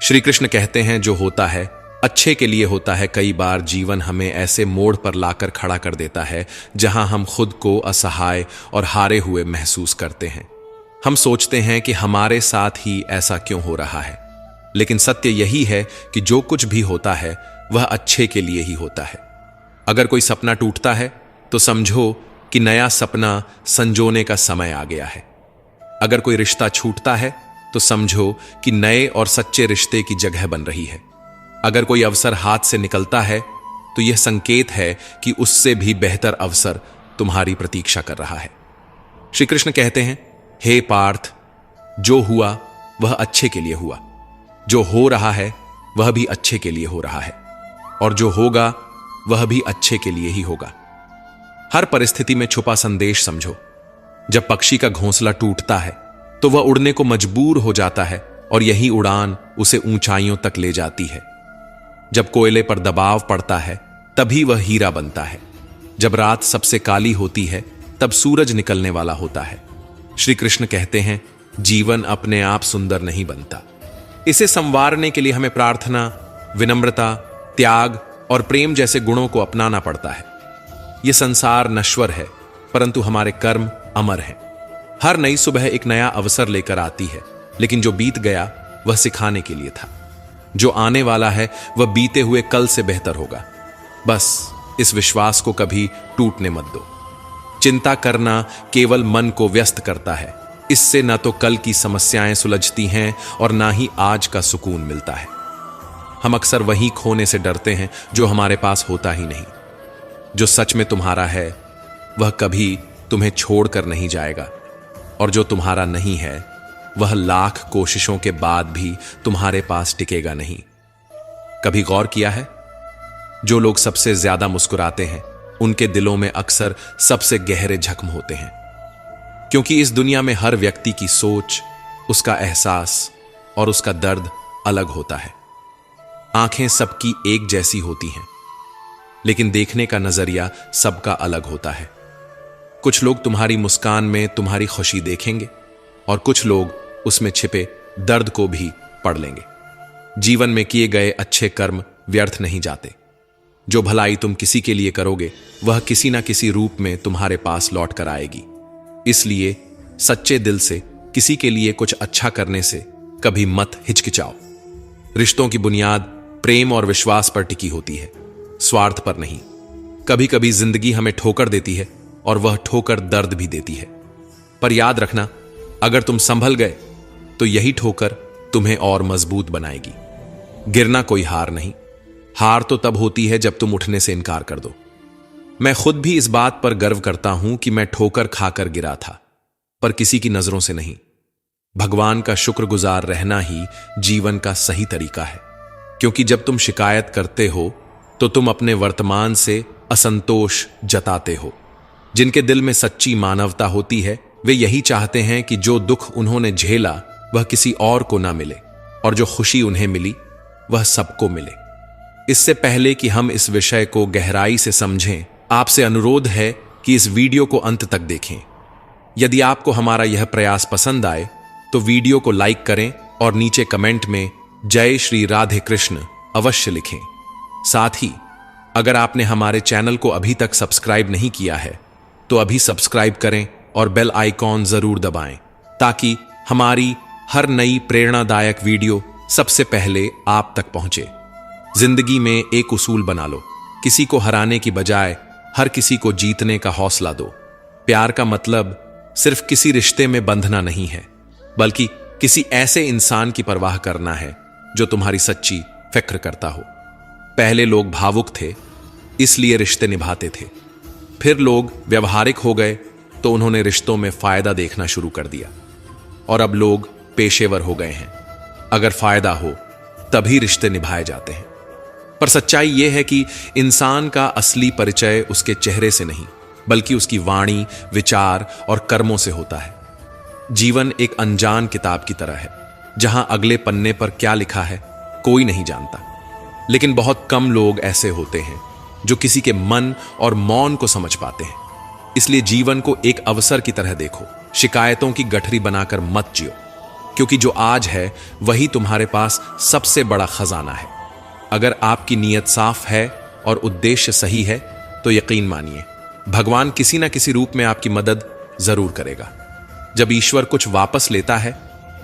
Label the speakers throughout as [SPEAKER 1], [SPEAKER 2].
[SPEAKER 1] श्री कृष्ण कहते हैं जो होता है अच्छे के लिए होता है। कई बार जीवन हमें ऐसे मोड़ पर लाकर खड़ा कर देता है जहां हम खुद को असहाय और हारे हुए महसूस करते हैं। हम सोचते हैं कि हमारे साथ ही ऐसा क्यों हो रहा है, लेकिन सत्य यही है कि जो कुछ भी होता है वह अच्छे के लिए ही होता है। अगर कोई सपना टूटता है तो समझो कि नया सपना संजोने का समय आ गया है। अगर कोई रिश्ता छूटता है तो समझो कि नए और सच्चे रिश्ते की जगह बन रही है। अगर कोई अवसर हाथ से निकलता है तो यह संकेत है कि उससे भी बेहतर अवसर तुम्हारी प्रतीक्षा कर रहा है। श्री कृष्ण कहते हैं, हे पार्थ, जो हुआ वह अच्छे के लिए हुआ, जो हो रहा है वह भी अच्छे के लिए हो रहा है, और जो होगा वह भी अच्छे के लिए ही होगा। हर परिस्थिति में छुपा संदेश समझो। जब पक्षी का घोंसला टूटता है तो वह उड़ने को मजबूर हो जाता है, और यही उड़ान उसे ऊंचाइयों तक ले जाती है। जब कोयले पर दबाव पड़ता है तभी वह हीरा बनता है। जब रात सबसे काली होती है तब सूरज निकलने वाला होता है। श्री कृष्ण कहते हैं, जीवन अपने आप सुंदर नहीं बनता, इसे संवारने के लिए हमें प्रार्थना, विनम्रता, त्याग और प्रेम जैसे गुणों को अपनाना पड़ता है। यह संसार नश्वर है, परंतु हमारे कर्म अमर हैं। हर नई सुबह एक नया अवसर लेकर आती है, लेकिन जो बीत गया वह सिखाने के लिए था। जो आने वाला है वह बीते हुए कल से बेहतर होगा। बस इस विश्वास को कभी टूटने मत दो। चिंता करना केवल मन को व्यस्त करता है। इससे न तो कल की समस्याएं सुलझती हैं और ना ही आज का सुकून मिलता है। हम अक्सर वही खोने से डरते हैं जो हमारे पास होता ही नहीं। जो सच में तुम्हारा है वह कभी तुम्हें छोड़कर नहीं जाएगा, और जो तुम्हारा नहीं है वह लाख कोशिशों के बाद भी तुम्हारे पास टिकेगा नहीं। कभी गौर किया है, जो लोग सबसे ज्यादा मुस्कुराते हैं उनके दिलों में अक्सर सबसे गहरे जख्म होते हैं, क्योंकि इस दुनिया में हर व्यक्ति की सोच, उसका एहसास और उसका दर्द अलग होता है। आंखें सबकी एक जैसी होती हैं, लेकिन देखने का नजरिया सबका अलग होता है। कुछ लोग तुम्हारी मुस्कान में तुम्हारी खुशी देखेंगे, और कुछ लोग उसमें छिपे दर्द को भी पढ़ लेंगे। जीवन में किए गए अच्छे कर्म व्यर्थ नहीं जाते। जो भलाई तुम किसी के लिए करोगे वह किसी ना किसी रूप में तुम्हारे पास लौट कर आएगी। इसलिए सच्चे दिल से किसी के लिए कुछ अच्छा करने से कभी मत हिचकिचाओ। रिश्तों की बुनियाद प्रेम और विश्वास पर टिकी होती है, स्वार्थ पर नहीं। कभी कभी जिंदगी हमें ठोकर देती है, और वह ठोकर दर्द भी देती है, पर याद रखना, अगर तुम संभल गए तो यही ठोकर तुम्हें और मजबूत बनाएगी। गिरना कोई हार नहीं, हार तो तब होती है जब तुम उठने से इनकार कर दो। मैं खुद भी इस बात पर गर्व करता हूं कि मैं ठोकर खाकर गिरा था, पर किसी की नजरों से नहीं। भगवान का शुक्रगुजार रहना ही जीवन का सही तरीका है, क्योंकि जब तुम शिकायत करते हो तो तुम अपने वर्तमान से असंतोष जताते हो। जिनके दिल में सच्ची मानवता होती है वे यही चाहते हैं कि जो दुख उन्होंने झेला वह किसी और को ना मिले, और जो खुशी उन्हें मिली वह सबको मिले। इससे पहले कि हम इस विषय को गहराई से समझें, आपसे अनुरोध है कि इस वीडियो को अंत तक देखें। यदि आपको हमारा यह प्रयास पसंद आए तो वीडियो को लाइक करें और नीचे कमेंट में जय श्री राधे कृष्ण अवश्य लिखें। साथ ही अगर आपने हमारे चैनल को अभी तक सब्सक्राइब नहीं किया है तो अभी सब्सक्राइब करें और बेल आइकॉन जरूर दबाएं, ताकि हमारी हर नई प्रेरणादायक वीडियो सबसे पहले आप तक पहुंचे। जिंदगी में एक उसूल बना लो, किसी को हराने की बजाय हर किसी को जीतने का हौसला दो। प्यार का मतलब सिर्फ किसी रिश्ते में बंधना नहीं है, बल्कि किसी ऐसे इंसान की परवाह करना है जो तुम्हारी सच्ची फिक्र करता हो। पहले लोग भावुक थे, इसलिए रिश्ते निभाते थे। फिर लोग व्यवहारिक हो गए तो उन्होंने रिश्तों में फायदा देखना शुरू कर दिया, और अब लोग पेशेवर हो गए हैं। अगर फायदा हो तभी रिश्ते निभाए जाते हैं। पर सच्चाई यह है कि इंसान का असली परिचय उसके चेहरे से नहीं, बल्कि उसकी वाणी, विचार और कर्मों से होता है। जीवन एक अनजान किताब की तरह है, जहां अगले पन्ने पर क्या लिखा है कोई नहीं जानता, लेकिन बहुत कम लोग ऐसे होते हैं जो किसी के मन और मौन को समझ पाते हैं। इसलिए जीवन को एक अवसर की तरह देखो, शिकायतों की गठरी बनाकर मत जियो। क्योंकि जो आज है वही तुम्हारे पास सबसे बड़ा खजाना है। अगर आपकी नीयत साफ है और उद्देश्य सही है तो यकीन मानिए भगवान किसी ना किसी रूप में आपकी मदद जरूर करेगा। जब ईश्वर कुछ वापस लेता है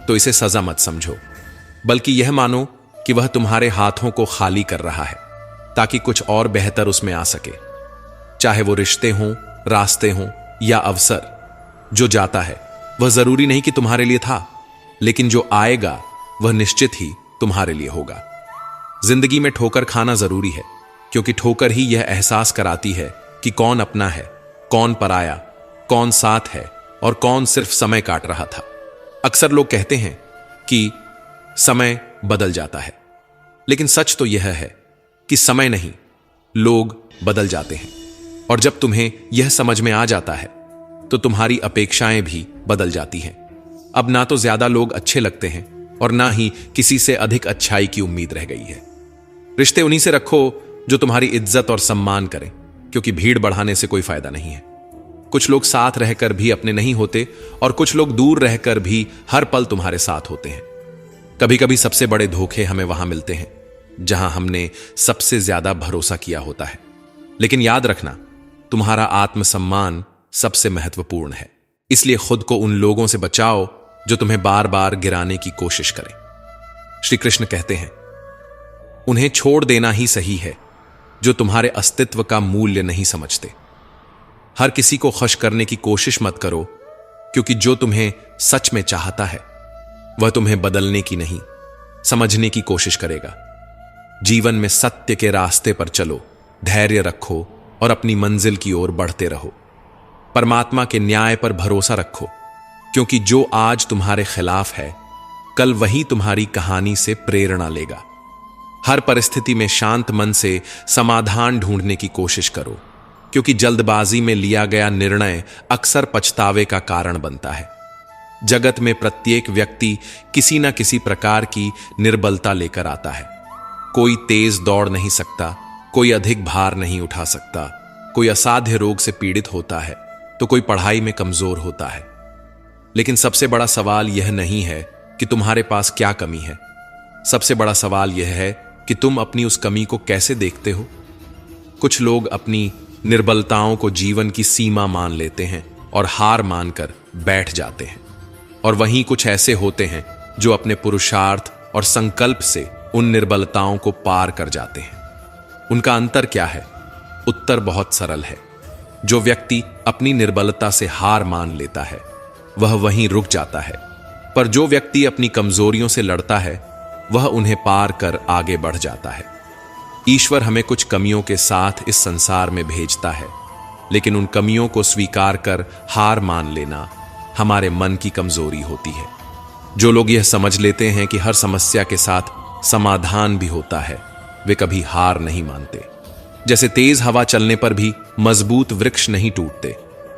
[SPEAKER 1] तो इसे सजा मत समझो, बल्कि यह मानो कि वह तुम्हारे हाथों को खाली कर रहा है ताकि कुछ और बेहतर उसमें आ सके। चाहे वो रिश्ते हों, रास्ते हों या अवसर, जो जाता है वह जरूरी नहीं कि तुम्हारे लिए था, लेकिन जो आएगा वह निश्चित ही तुम्हारे लिए होगा। जिंदगी में ठोकर खाना जरूरी है, क्योंकि ठोकर ही यह एहसास कराती है कि कौन अपना है, कौन पराया, कौन साथ है और कौन सिर्फ समय काट रहा था। अक्सर लोग कहते हैं कि समय बदल जाता है, लेकिन सच तो यह है कि समय नहीं, लोग बदल जाते हैं। और जब तुम्हें यह समझ में आ जाता है तो तुम्हारी अपेक्षाएं भी बदल जाती हैं। अब ना तो ज्यादा लोग अच्छे लगते हैं और ना ही किसी से अधिक अच्छाई की उम्मीद रह गई है। रिश्ते उन्हीं से रखो जो तुम्हारी इज्जत और सम्मान करें, क्योंकि भीड़ बढ़ाने से कोई फायदा नहीं है। कुछ लोग साथ रहकर भी अपने नहीं होते और कुछ लोग दूर रहकर भी हर पल तुम्हारे साथ होते हैं। कभी कभी सबसे बड़े धोखे हमें वहां मिलते हैं जहां हमने सबसे ज्यादा भरोसा किया होता है। लेकिन याद रखना, तुम्हारा आत्मसम्मान सबसे महत्वपूर्ण है, इसलिए खुद को उन लोगों से बचाओ जो तुम्हें बार बार गिराने की कोशिश करें। श्री कृष्ण कहते हैं, उन्हें छोड़ देना ही सही है जो तुम्हारे अस्तित्व का मूल्य नहीं समझते। हर किसी को खुश करने की कोशिश मत करो, क्योंकि जो तुम्हें सच में चाहता है वह तुम्हें बदलने की नहीं, समझने की कोशिश करेगा। जीवन में सत्य के रास्ते पर चलो, धैर्य रखो और अपनी मंजिल की ओर बढ़ते रहो। परमात्मा के न्याय पर भरोसा रखो, क्योंकि जो आज तुम्हारे खिलाफ है कल वही तुम्हारी कहानी से प्रेरणा लेगा। हर परिस्थिति में शांत मन से समाधान ढूंढने की कोशिश करो, क्योंकि जल्दबाजी में लिया गया निर्णय अक्सर पछतावे का कारण बनता है। जगत में प्रत्येक व्यक्ति किसी न किसी प्रकार की निर्बलता लेकर आता है। कोई तेज दौड़ नहीं सकता, कोई अधिक भार नहीं उठा सकता, कोई असाध्य रोग से पीड़ित होता है तो कोई पढ़ाई में कमजोर होता है। लेकिन सबसे बड़ा सवाल यह नहीं है कि तुम्हारे पास क्या कमी है, सबसे बड़ा सवाल यह है कि तुम अपनी उस कमी को कैसे देखते हो। कुछ लोग अपनी निर्बलताओं को जीवन की सीमा मान लेते हैं और हार मानकर बैठ जाते हैं, और वहीं कुछ ऐसे होते हैं जो अपने पुरुषार्थ और संकल्प से उन निर्बलताओं को पार कर जाते हैं। उनका अंतर क्या है? उत्तर बहुत सरल है। जो व्यक्ति अपनी निर्बलता से हार मान लेता है वह वहीं रुक जाता है, पर जो व्यक्ति अपनी कमजोरियों से लड़ता है वह उन्हें पार कर आगे बढ़ जाता है। ईश्वर हमें कुछ कमियों के साथ इस संसार में भेजता है, लेकिन उन कमियों को स्वीकार कर हार मान लेना हमारे मन की कमजोरी होती है। जो लोग यह समझ लेते हैं कि हर समस्या के साथ समाधान भी होता है, वे कभी हार नहीं मानते। जैसे तेज हवा चलने पर भी मजबूत वृक्ष नहीं टूटते,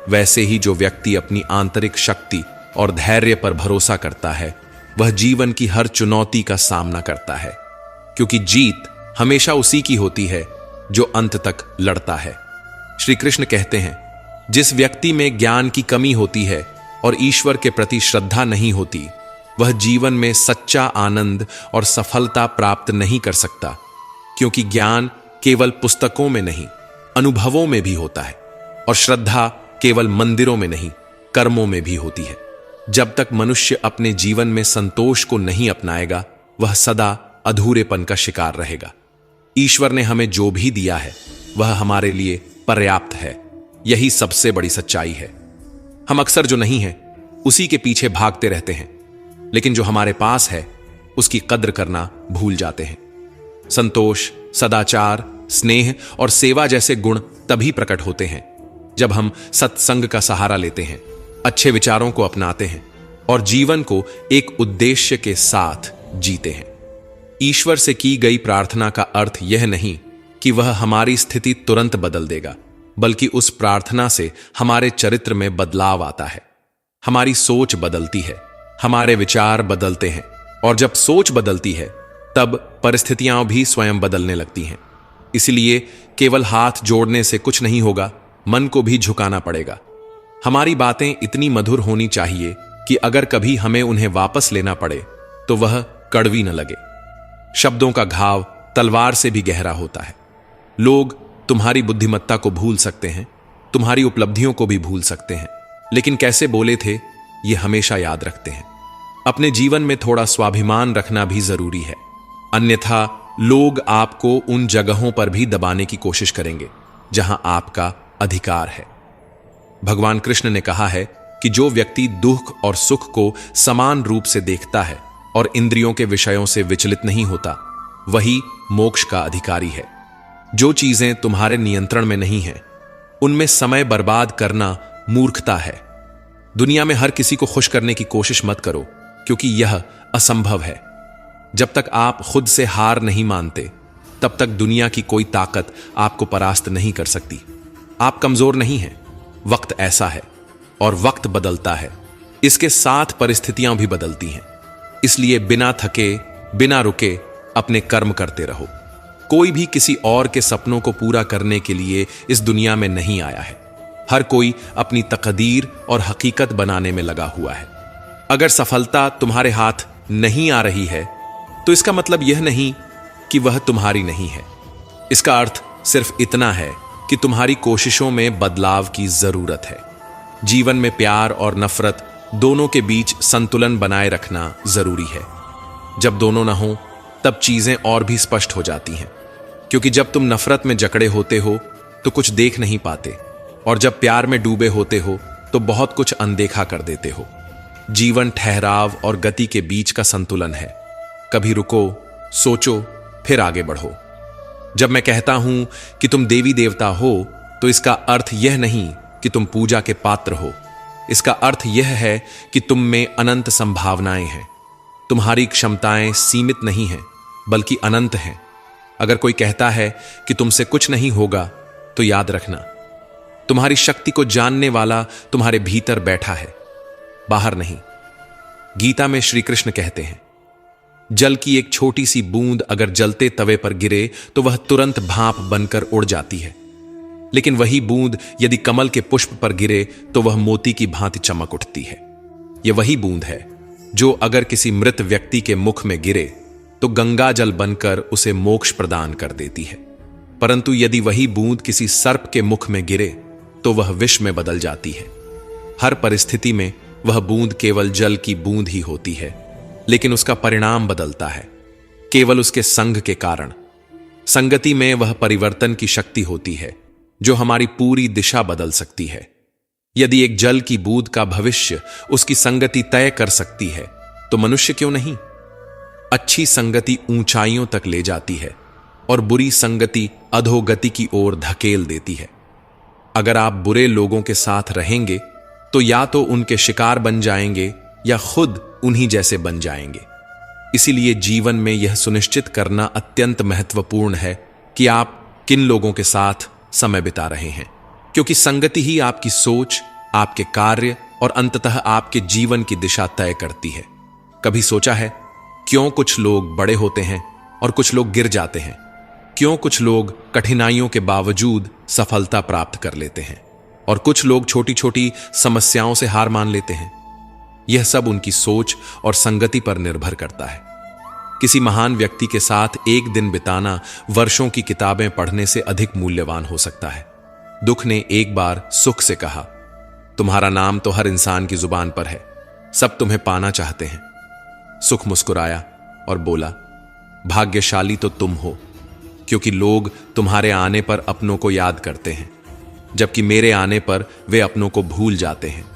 [SPEAKER 1] वैसे ही जो व्यक्ति अपनी आंतरिक शक्ति और धैर्य पर भरोसा करता है वह जीवन की हर चुनौती का सामना करता है, क्योंकि जीत हमेशा उसी की होती है जो अंत तक लड़ता है। श्री कृष्ण कहते हैं, जिस व्यक्ति में ज्ञान की कमी होती है और ईश्वर के प्रति श्रद्धा नहीं होती, वह जीवन में सच्चा आनंद और सफलता प्राप्त नहीं कर सकता, क्योंकि ज्ञान केवल पुस्तकों में नहीं, अनुभवों में भी होता है, और श्रद्धा केवल मंदिरों में नहीं, कर्मों में भी होती है। जब तक मनुष्य अपने जीवन में संतोष को नहीं अपनाएगा, वह सदा अधूरेपन का शिकार रहेगा। ईश्वर ने हमें जो भी दिया है वह हमारे लिए पर्याप्त है, यही सबसे बड़ी सच्चाई है। हम अक्सर जो नहीं है उसी के पीछे भागते रहते हैं, लेकिन जो हमारे पास है उसकी कद्र करना भूल जाते हैं। संतोष, सदाचार, स्नेह और सेवा जैसे गुण तभी प्रकट होते हैं जब हम सत्संग का सहारा लेते हैं, अच्छे विचारों को अपनाते हैं और जीवन को एक उद्देश्य के साथ जीते हैं। ईश्वर से की गई प्रार्थना का अर्थ यह नहीं कि वह हमारी स्थिति तुरंत बदल देगा, बल्कि उस प्रार्थना से हमारे चरित्र में बदलाव आता है। हमारी सोच बदलती है, हमारे विचार बदलते हैं, और जब सोच बदलती है तब परिस्थितियां भी स्वयं बदलने लगती हैं। इसलिए केवल हाथ जोड़ने से कुछ नहीं होगा, मन को भी झुकाना पड़ेगा। हमारी बातें इतनी मधुर होनी चाहिए कि अगर कभी हमें उन्हें वापस लेना पड़े तो वह कड़वी न लगे। शब्दों का घाव तलवार से भी गहरा होता है। लोग तुम्हारी बुद्धिमत्ता को भूल सकते हैं, तुम्हारी उपलब्धियों को भी भूल सकते हैं, लेकिन कैसे बोले थे यह हमेशा याद रखते हैं। अपने जीवन में थोड़ा स्वाभिमान रखना भी जरूरी है, अन्यथा लोग आपको उन जगहों पर भी दबाने की कोशिश करेंगे जहां आपका अधिकार है। भगवान कृष्ण ने कहा है कि जो व्यक्ति दुख और सुख को समान रूप से देखता है और इंद्रियों के विषयों से विचलित नहीं होता, वही मोक्ष का अधिकारी है। जो चीजें तुम्हारे नियंत्रण में नहीं हैं, उनमें समय बर्बाद करना मूर्खता है। दुनिया में हर किसी को खुश करने की कोशिश मत करो, क्योंकि यह असंभव है। जब तक आप खुद से हार नहीं मानते, तब तक दुनिया की कोई ताकत आपको परास्त नहीं कर सकती। आप कमजोर नहीं हैं, वक्त ऐसा है और वक्त बदलता है, इसके साथ परिस्थितियां भी बदलती हैं। इसलिए बिना थके, बिना रुके अपने कर्म करते रहो। कोई भी किसी और के सपनों को पूरा करने के लिए इस दुनिया में नहीं आया है। हर कोई अपनी तकदीर और हकीकत बनाने में लगा हुआ है। अगर सफलता तुम्हारे हाथ नहीं आ रही है, तो इसका मतलब यह नहीं कि वह तुम्हारी नहीं है। इसका अर्थ सिर्फ इतना है कि तुम्हारी कोशिशों में बदलाव की जरूरत है। जीवन में प्यार और नफरत दोनों के बीच संतुलन बनाए रखना जरूरी है। जब दोनों न हो, तब चीजें और भी स्पष्ट हो जाती हैं, क्योंकि जब तुम नफरत में जकड़े होते हो तो कुछ देख नहीं पाते, और जब प्यार में डूबे होते हो तो बहुत कुछ अनदेखा कर देते हो। जीवन ठहराव और गति के बीच का संतुलन है। कभी रुको, सोचो, फिर आगे बढ़ो। जब मैं कहता हूं कि तुम देवी देवता हो, तो इसका अर्थ यह नहीं कि तुम पूजा के पात्र हो। इसका अर्थ यह है कि तुम में अनंत संभावनाएं हैं। तुम्हारी क्षमताएं सीमित नहीं हैं, बल्कि अनंत हैं। अगर कोई कहता है कि तुमसे कुछ नहीं होगा, तो याद रखना, तुम्हारी शक्ति को जानने वाला तुम्हारे भीतर बैठा है, बाहर नहीं। गीता में श्री कृष्ण कहते हैं, जल की एक छोटी सी बूंद अगर जलते तवे पर गिरे तो वह तुरंत भाप बनकर उड़ जाती है, लेकिन वही बूंद यदि कमल के पुष्प पर गिरे तो वह मोती की भांति चमक उठती है। यह वही बूंद है जो अगर किसी मृत व्यक्ति के मुख में गिरे तो गंगा जल बनकर उसे मोक्ष प्रदान कर देती है, परंतु यदि वही बूंद किसी सर्प के मुख में गिरे तो वह विष में बदल जाती है। हर परिस्थिति में वह बूंद केवल जल की बूंद ही होती है, लेकिन उसका परिणाम बदलता है केवल उसके संग के कारण। संगति में वह परिवर्तन की शक्ति होती है जो हमारी पूरी दिशा बदल सकती है। यदि एक जल की बूंद का भविष्य उसकी संगति तय कर सकती है, तो मनुष्य क्यों नहीं? अच्छी संगति ऊंचाइयों तक ले जाती है और बुरी संगति अधोगति की ओर धकेल देती है। अगर आप बुरे लोगों के साथ रहेंगे तो या तो उनके शिकार बन जाएंगे या खुद उन्हीं जैसे बन जाएंगे। इसीलिए जीवन में यह सुनिश्चित करना अत्यंत महत्वपूर्ण है कि आप किन लोगों के साथ समय बिता रहे हैं, क्योंकि संगति ही आपकी सोच, आपके कार्य और अंततः आपके जीवन की दिशा तय करती है। कभी सोचा है क्यों कुछ लोग बड़े होते हैं और कुछ लोग गिर जाते हैं? क्यों कुछ लोग कठिनाइयों के बावजूद सफलता प्राप्त कर लेते हैं और कुछ लोग छोटी छोटी समस्याओं से हार मान लेते हैं? यह सब उनकी सोच और संगति पर निर्भर करता है। किसी महान व्यक्ति के साथ एक दिन बिताना वर्षों की किताबें पढ़ने से अधिक मूल्यवान हो सकता है। दुख ने एक बार सुख से कहा, तुम्हारा नाम तो हर इंसान की जुबान पर है, सब तुम्हें पाना चाहते हैं। सुख मुस्कुराया और बोला, भाग्यशाली तो तुम हो, क्योंकि लोग तुम्हारे आने पर अपनों को याद करते हैं, जबकि मेरे आने पर वे अपनों को भूल जाते हैं।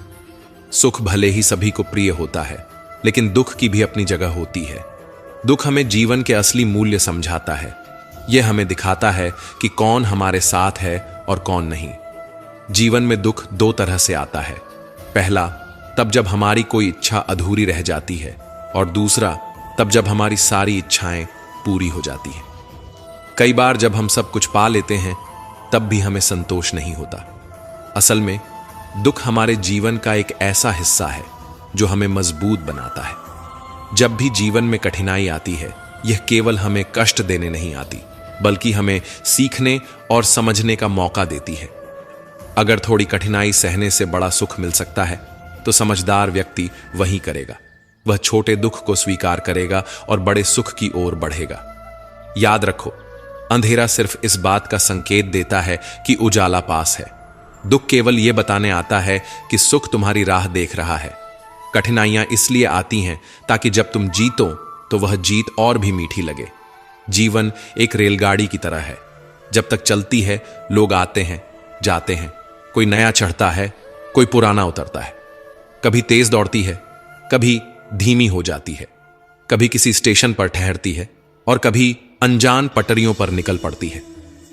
[SPEAKER 1] सुख भले ही सभी को प्रिय होता है, लेकिन दुख की भी अपनी जगह होती है। दुख हमें जीवन के असली मूल्य समझाता है। यह हमें दिखाता है कि कौन हमारे साथ है और कौन नहीं। जीवन में दुख दो तरह से आता है। पहला, तब जब हमारी कोई इच्छा अधूरी रह जाती है, और दूसरा, तब जब हमारी सारी इच्छाएं पूरी हो जाती हैं। कई बार जब हम सब कुछ पा लेते हैं, तब भी हमें संतोष नहीं होता। असल में दुख हमारे जीवन का एक ऐसा हिस्सा है जो हमें मजबूत बनाता है। जब भी जीवन में कठिनाई आती है, यह केवल हमें कष्ट देने नहीं आती, बल्कि हमें सीखने और समझने का मौका देती है। अगर थोड़ी कठिनाई सहने से बड़ा सुख मिल सकता है, तो समझदार व्यक्ति वही करेगा। वह छोटे दुख को स्वीकार करेगा और बड़े सुख की ओर बढ़ेगा। याद रखो, अंधेरा सिर्फ इस बात का संकेत देता है कि उजाला पास है। दुख केवल यह बताने आता है कि सुख तुम्हारी राह देख रहा है। कठिनाइयां इसलिए आती हैं ताकि जब तुम जीतो तो वह जीत और भी मीठी लगे। जीवन एक रेलगाड़ी की तरह है। जब तक चलती है, लोग आते हैं, जाते हैं, कोई नया चढ़ता है, कोई पुराना उतरता है। कभी तेज दौड़ती है, कभी धीमी हो जाती है, कभी किसी स्टेशन पर ठहरती है और कभी अनजान पटरियों पर निकल पड़ती है।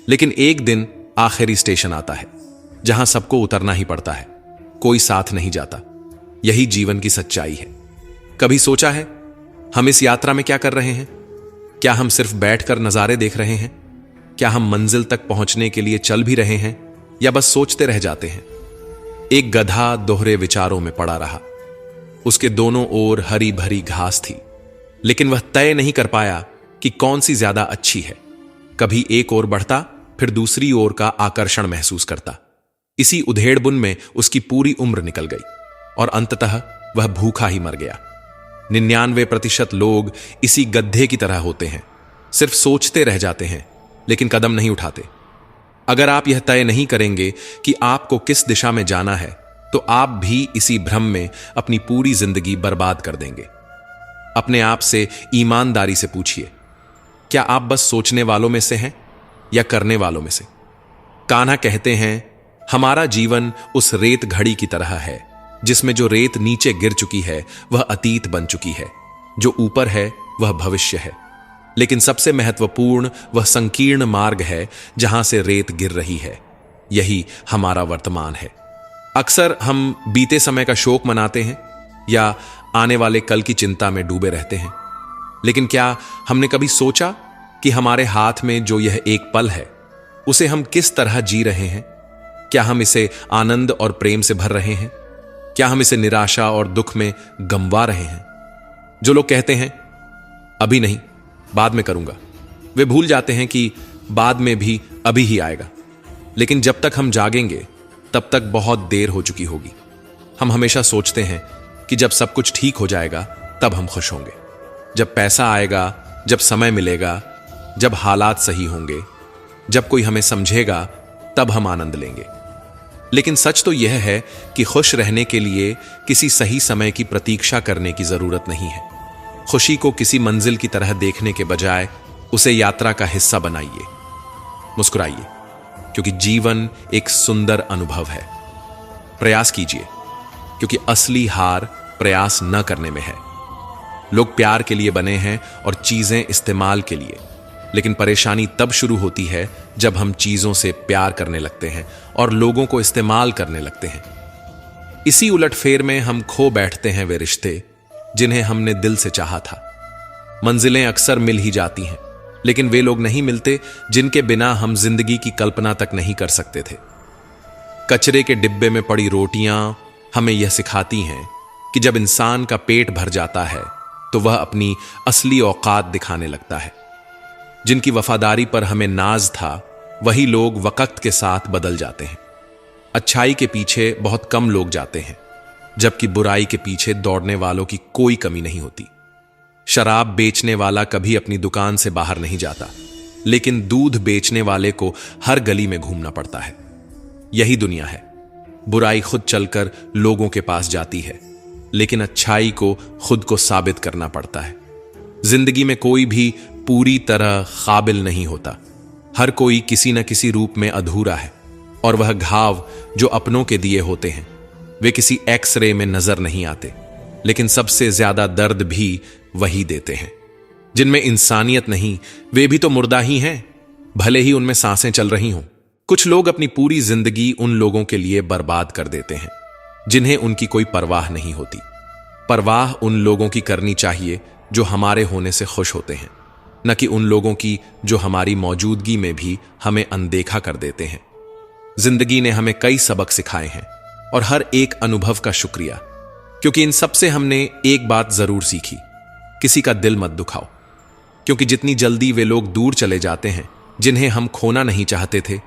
[SPEAKER 1] लेकिन एक दिन आखिरी स्टेशन आता है जहां सबको उतरना ही पड़ता है, कोई साथ नहीं जाता। यही जीवन की सच्चाई है। कभी सोचा है हम इस यात्रा में क्या कर रहे हैं? क्या हम सिर्फ बैठकर नजारे देख रहे हैं? क्या हम मंजिल तक पहुंचने के लिए चल भी रहे हैं या बस सोचते रह जाते हैं? एक गधा दोहरे विचारों में पड़ा रहा। उसके दोनों ओर हरी भरी घास थी, लेकिन वह तय नहीं कर पाया कि कौन सी ज्यादा अच्छी है। कभी एक ओर बढ़ता, फिर दूसरी ओर का आकर्षण महसूस करता। इसी उधेड़बुन में उसकी पूरी उम्र निकल गई और अंततः वह भूखा ही मर गया। 99% लोग इसी गधे की तरह होते हैं, सिर्फ सोचते रह जाते हैं लेकिन कदम नहीं उठाते। अगर आप यह तय नहीं करेंगे कि आपको किस दिशा में जाना है, तो आप भी इसी भ्रम में अपनी पूरी जिंदगी बर्बाद कर देंगे। अपने आप से ईमानदारी से पूछिए, क्या आप बस सोचने वालों में से हैं या करने वालों में से? कान्हा कहते हैं, हमारा जीवन उस रेत घड़ी की तरह है जिसमें जो रेत नीचे गिर चुकी है वह अतीत बन चुकी है, जो ऊपर है वह भविष्य है। लेकिन सबसे महत्वपूर्ण वह संकीर्ण मार्ग है जहां से रेत गिर रही है। यही हमारा वर्तमान है। अक्सर हम बीते समय का शोक मनाते हैं या आने वाले कल की चिंता में डूबे रहते हैं, लेकिन क्या हमने कभी सोचा कि हमारे हाथ में जो यह एक पल है उसे हम किस तरह जी रहे हैं? क्या हम इसे आनंद और प्रेम से भर रहे हैं? क्या हम इसे निराशा और दुख में गंवा रहे हैं? जो लोग कहते हैं अभी नहीं, बाद में करूंगा, वे भूल जाते हैं कि बाद में भी अभी ही आएगा। लेकिन जब तक हम जागेंगे तब तक बहुत देर हो चुकी होगी। हम हमेशा सोचते हैं कि जब सब कुछ ठीक हो जाएगा तब हम खुश होंगे, जब पैसा आएगा, जब समय मिलेगा, जब हालात सही होंगे, जब कोई हमें समझेगा तब हम आनंद लेंगे। लेकिन सच तो यह है कि खुश रहने के लिए किसी सही समय की प्रतीक्षा करने की जरूरत नहीं है। खुशी को किसी मंजिल की तरह देखने के बजाय उसे यात्रा का हिस्सा बनाइए। मुस्कुराइए, क्योंकि जीवन एक सुंदर अनुभव है। प्रयास कीजिए, क्योंकि असली हार प्रयास न करने में है। लोग प्यार के लिए बने हैं और चीजें इस्तेमाल के लिए, लेकिन परेशानी तब शुरू होती है जब हम चीजों से प्यार करने लगते हैं और लोगों को इस्तेमाल करने लगते हैं। इसी उलटफेर में हम खो बैठते हैं वे रिश्ते जिन्हें हमने दिल से चाहा था। मंजिलें अक्सर मिल ही जाती हैं, लेकिन वे लोग नहीं मिलते जिनके बिना हम जिंदगी की कल्पना तक नहीं कर सकते थे। कचरे के डिब्बे में पड़ी रोटियां हमें यह सिखाती हैं कि जब इंसान का पेट भर जाता है तो वह अपनी असली औकात दिखाने लगता है। जिनकी वफादारी पर हमें नाज था, वही लोग वक्त के साथ बदल जाते हैं। अच्छाई के पीछे बहुत कम लोग जाते हैं, जबकि बुराई के पीछे दौड़ने वालों की कोई कमी नहीं होती। शराब बेचने वाला कभी अपनी दुकान से बाहर नहीं जाता, लेकिन दूध बेचने वाले को हर गली में घूमना पड़ता है। यही दुनिया है। बुराई खुद चलकर लोगों के पास जाती है, लेकिन अच्छाई को खुद को साबित करना पड़ता है। जिंदगी में कोई भी पूरी तरह काबिल नहीं होता। हर कोई किसी न किसी रूप में अधूरा है, और वह घाव जो अपनों के दिए होते हैं वे किसी एक्सरे में नजर नहीं आते, लेकिन सबसे ज्यादा दर्द भी वही देते हैं। जिनमें इंसानियत नहीं, वे भी तो मुर्दा ही हैं, भले ही उनमें सांसें चल रही हों। कुछ लोग अपनी पूरी जिंदगी उन लोगों के लिए बर्बाद कर देते हैं जिन्हें उनकी कोई परवाह नहीं होती। परवाह उन लोगों की करनी चाहिए जो हमारे होने से खुश होते हैं, न कि उन लोगों की जो हमारी मौजूदगी में भी हमें अनदेखा कर देते हैं। जिंदगी ने हमें कई सबक सिखाए हैं, और हर एक अनुभव का शुक्रिया, क्योंकि इन सब से हमने एक बात जरूर सीखी, किसी का दिल मत दुखाओ। क्योंकि जितनी जल्दी वे लोग दूर चले जाते हैं जिन्हें हम खोना नहीं चाहते थे,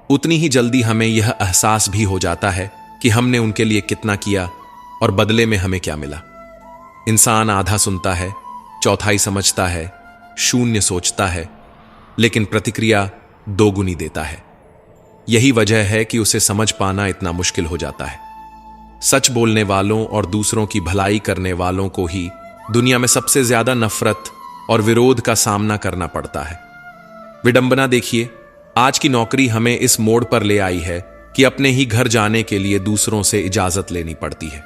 [SPEAKER 1] उतनी ही जल्दी हमें यह एहसास भी हो जाता है कि हमने उनके लिए कितना किया और बदले में हमें क्या मिला? इंसान आधा सुनता है, चौथाई समझता है, शून्य सोचता है, लेकिन प्रतिक्रिया दोगुनी देता है। यही वजह है कि उसे समझ पाना इतना मुश्किल हो जाता है। सच बोलने वालों और दूसरों की भलाई करने वालों को ही दुनिया में सबसे ज्यादा नफरत और विरोध का सामना करना पड़ता है। विडंबना देखिए, आज की नौकरी हमें इस मोड़ पर ले आई है कि अपने ही घर जाने के लिए दूसरों से इजाजत लेनी पड़ती है।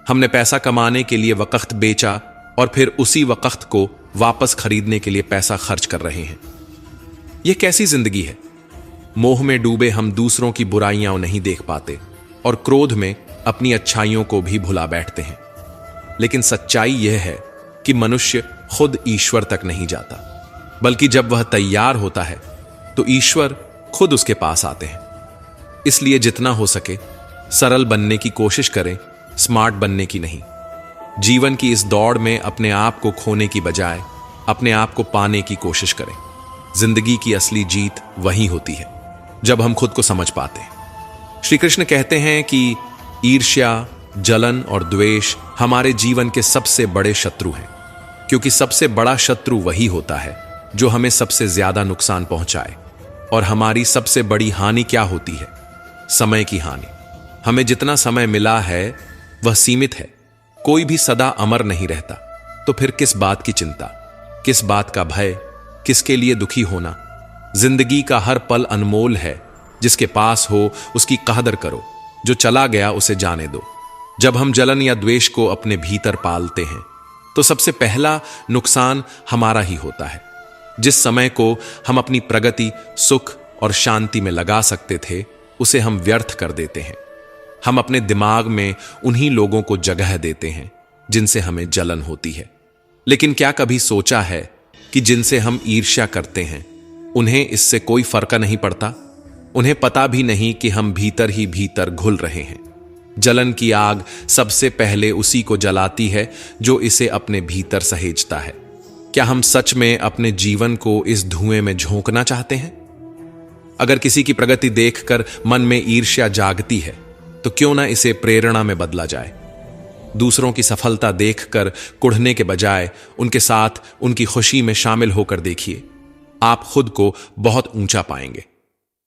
[SPEAKER 1] हमने पैसा कमाने के लिए वक्त बेचा और फिर उसी वक्त को वापस खरीदने के लिए पैसा खर्च कर रहे हैं। यह कैसी जिंदगी है? मोह में डूबे हम दूसरों की बुराइयां नहीं देख पाते और क्रोध में अपनी अच्छाइयों को भी भुला बैठते हैं। लेकिन सच्चाई यह है कि मनुष्य खुद ईश्वर तक नहीं जाता, बल्कि जब वह तैयार होता है तो ईश्वर खुद उसके पास आते हैं। इसलिए जितना हो सके सरल बनने की कोशिश करें, स्मार्ट बनने की नहीं। जीवन की इस दौड़ में अपने आप को खोने की बजाय अपने आप को पाने की कोशिश करें। जिंदगी की असली जीत वही होती है जब हम खुद को समझ पाते हैं। श्री कृष्ण कहते हैं कि ईर्ष्या, जलन और द्वेष हमारे जीवन के सबसे बड़े शत्रु हैं, क्योंकि सबसे बड़ा शत्रु वही होता है जो हमें सबसे ज्यादा नुकसान पहुंचाए। और हमारी सबसे बड़ी हानि क्या होती है? समय की हानि। हमें जितना समय मिला है वह सीमित है। कोई भी सदा अमर नहीं रहता, तो फिर किस बात की चिंता, किस बात का भय, किसके लिए दुखी होना? जिंदगी का हर पल अनमोल है। जिसके पास हो उसकी कदर करो, जो चला गया उसे जाने दो। जब हम जलन या द्वेष को अपने भीतर पालते हैं तो सबसे पहला नुकसान हमारा ही होता है। जिस समय को हम अपनी प्रगति, सुख और शांति में लगा सकते थे, उसे हम व्यर्थ कर देते हैं। हम अपने दिमाग में उन्हीं लोगों को जगह देते हैं जिनसे हमें जलन होती है। लेकिन क्या कभी सोचा है कि जिनसे हम ईर्ष्या करते हैं उन्हें इससे कोई फर्क नहीं पड़ता? उन्हें पता भी नहीं कि हम भीतर ही भीतर घुल रहे हैं। जलन की आग सबसे पहले उसी को जलाती है जो इसे अपने भीतर सहेजता है। क्या हम सच में अपने जीवन को इस धुएं में झोंकना चाहते हैं? अगर किसी की प्रगति देखकर मन में ईर्ष्या जागती है तो क्यों ना इसे प्रेरणा में बदला जाए। दूसरों की सफलता देखकर कुढ़ने के बजाय उनके साथ उनकी खुशी में शामिल होकर देखिए। आप खुद को बहुत ऊंचा पाएंगे।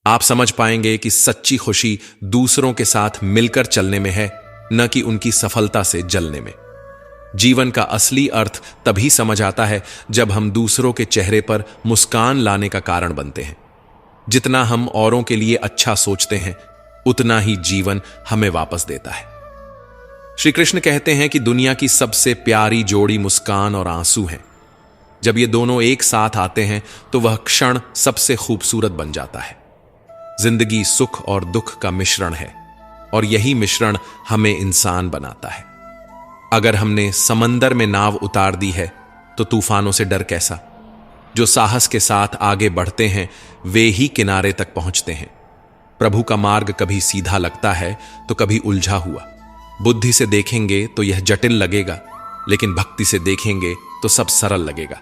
[SPEAKER 1] आप समझ पाएंगे कि सच्ची खुशी दूसरों के साथ मिलकर चलने में है, न कि उनकी सफलता से जलने में। जीवन का असली अर्थ तभी समझ आता है जब हम दूसरों के चेहरे पर मुस्कान लाने का कारण बनते हैं। जितना हम औरों के लिए अच्छा सोचते हैं, उतना ही जीवन हमें वापस देता है। श्री कृष्ण कहते हैं कि दुनिया की सबसे प्यारी जोड़ी मुस्कान और आंसू हैं। जब ये दोनों एक साथ आते हैं तो वह क्षण सबसे खूबसूरत बन जाता है। जिंदगी सुख और दुख का मिश्रण है और यही मिश्रण हमें इंसान बनाता है। अगर हमने समंदर में नाव उतार दी है तो तूफानों से डर कैसा? जो साहस के साथ आगे बढ़ते हैं वे ही किनारे तक पहुंचते हैं। प्रभु का मार्ग कभी सीधा लगता है तो कभी उलझा हुआ। बुद्धि से देखेंगे तो यह जटिल लगेगा, लेकिन भक्ति से देखेंगे तो सब सरल लगेगा।